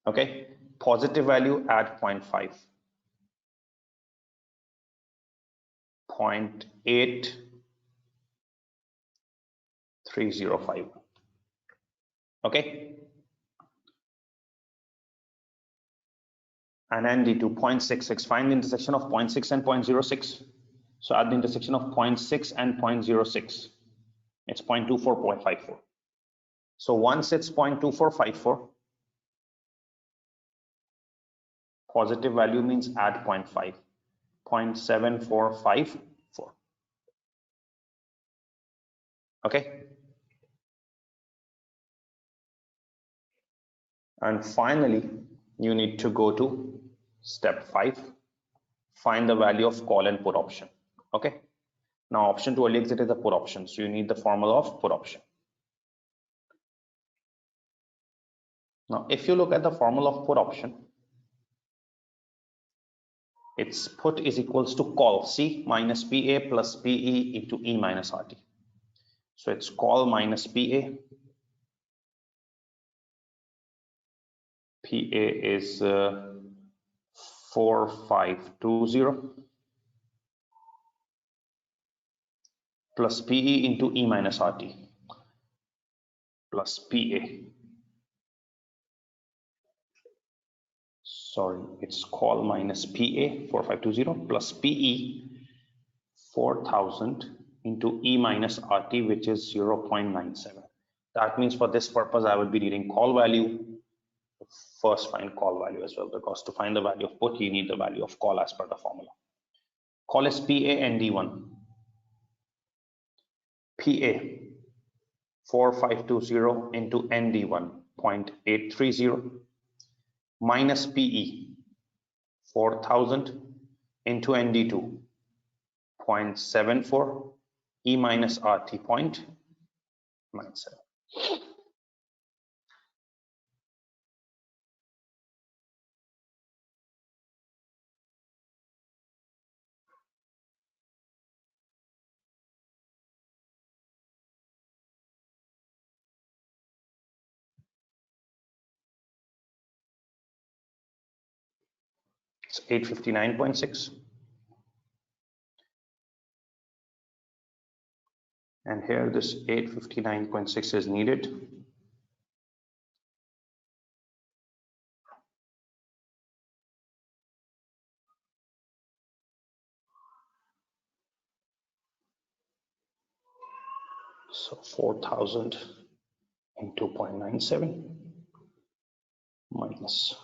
Okay, positive value, add 0.5. 0.8305. Okay, and ND2 0.66. Find the intersection of 0.6 and 0.06. So at the intersection of 0.6 and 0.06, it's 0.2454. So once it's 0.2454, positive value means add 0.5. 0.7454. Okay. And finally, you need to go to step 5. Find the value of call and put option. Okay. Now option to early exit is a put option. So you need the formula of put option. Now, if you look at the formula of put option, its put is equals to call C minus PA plus PE into E minus RT. So it's call minus PA. PA is 4520 plus PE into E minus RT plus PA. Sorry, it's call minus PA 4520 plus PE 4000 into E minus RT, which is 0.97. That means for this purpose, I would be needing call value. First find call value as well, because to find the value of put, you need the value of call as per the formula. Call is PA ND1. PA 4520 into ND1 0.830 minus PE 4000 into ND2 0.74 E minus RT 0.97. It's 859.6. And here this 859.6 is needed. So 4000 into 0.97 minus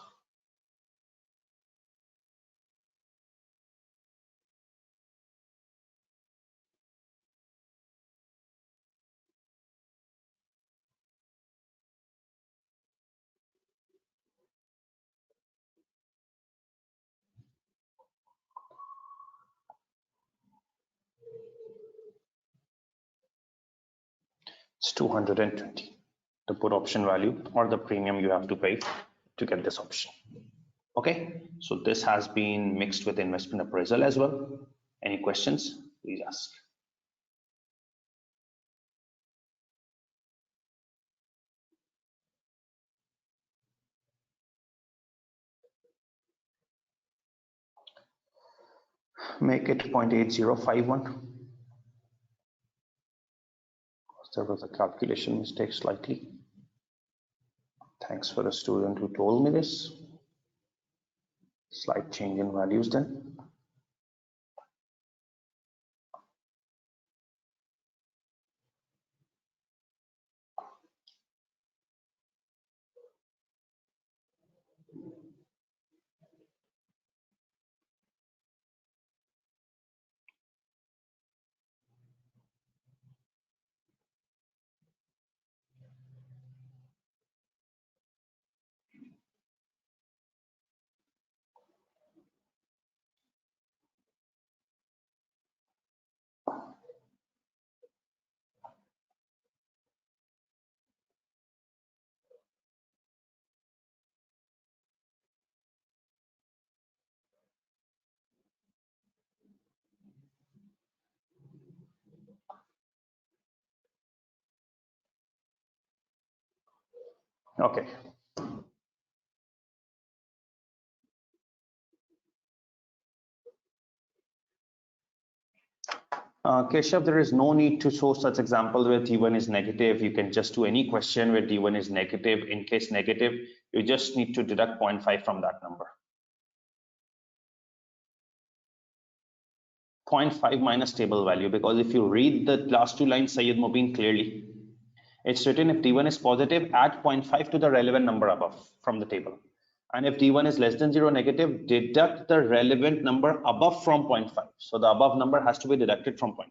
220, the put option value or the premium you have to pay to get this option. Okay, so this has been mixed with investment appraisal as well. Any questions, please ask. Make it 0.8051. There was a calculation mistake slightly. Thanks for the student who told me this. Slight change in values then. Okay. Keshav, there is no need to show such example where D1 is negative. You can just do any question where D1 is negative. In case negative, you just need to deduct 0.5 from that number. 0.5 minus table value, because if you read the last two lines, Sayyid Mubin, clearly, it's written if D1 is positive, add 0.5 to the relevant number above from the table. And if D1 is less than 0 negative, deduct the relevant number above from 0.5. So the above number has to be deducted from 0.5.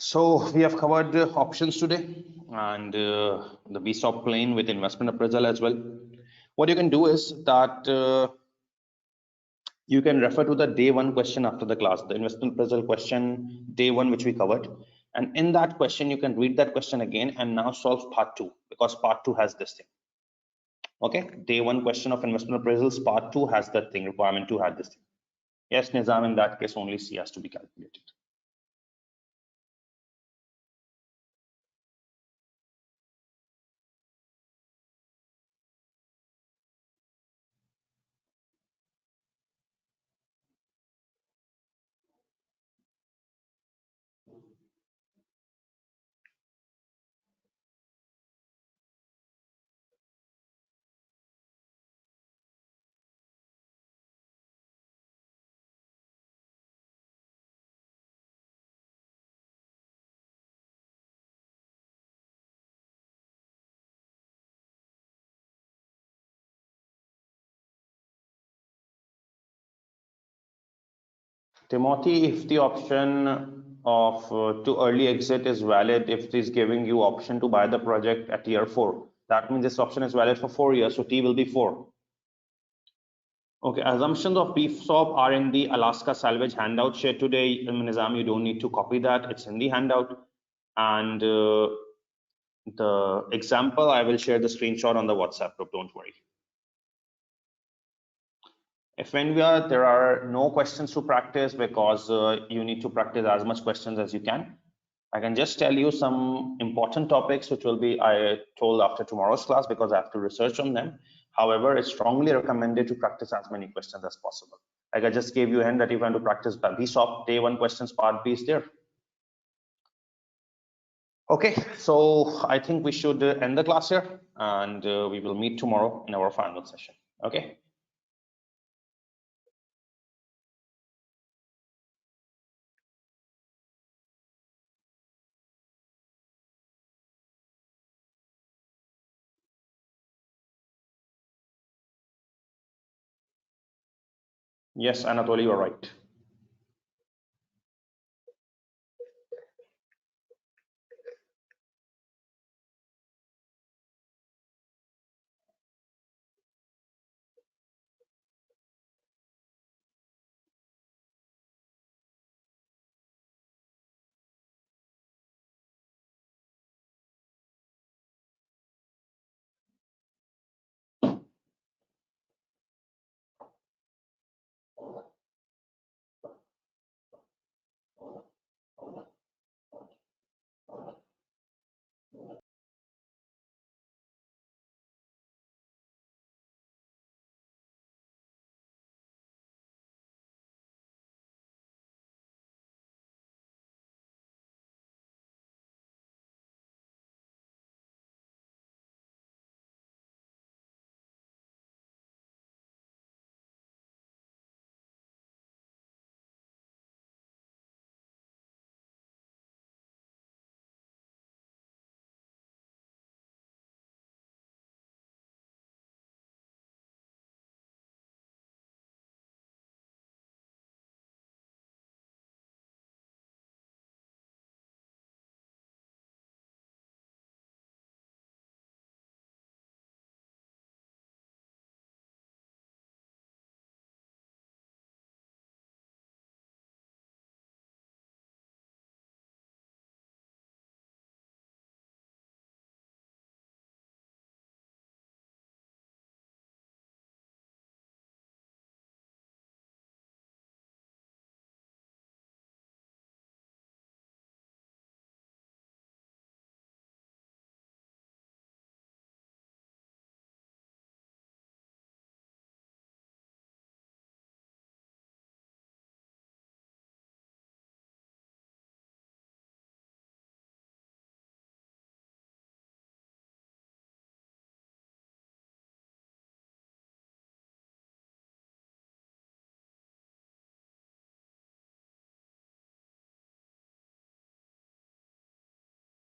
So we have covered options today and the BSOP plane with investment appraisal as well. What you can do is that you can refer to the day one question after the class, the investment appraisal question, day one, which we covered. And in that question, you can read that question again and now solve part two, because part two has this thing. Okay, day one question of investment appraisals, part two has that thing, requirement two had this thing. Yes, Nizam, in that case, only C has to be calculated. Timothy, if the option of to early exit is valid, if it is giving you option to buy the project at year 4, that means this option is valid for 4 years, so T will be 4. Okay, assumptions of PSOP are in the Alaska salvage handout shared today. Nizam, you don't need to copy that, it's in the handout. And the example, I will share the screenshot on the WhatsApp group, don't worry. If when there are no questions to practice, because you need to practice as much questions as you can, I can just tell you some important topics which will be I told after tomorrow's class, because I have to research on them. However, it's strongly recommended to practice as many questions as possible. Like I just gave you a hint that you want to practice the BSOP day one questions part B is there. Okay, so I think we should end the class here, and we will meet tomorrow in our final session. Okay. Yes, Anatoly, you're right.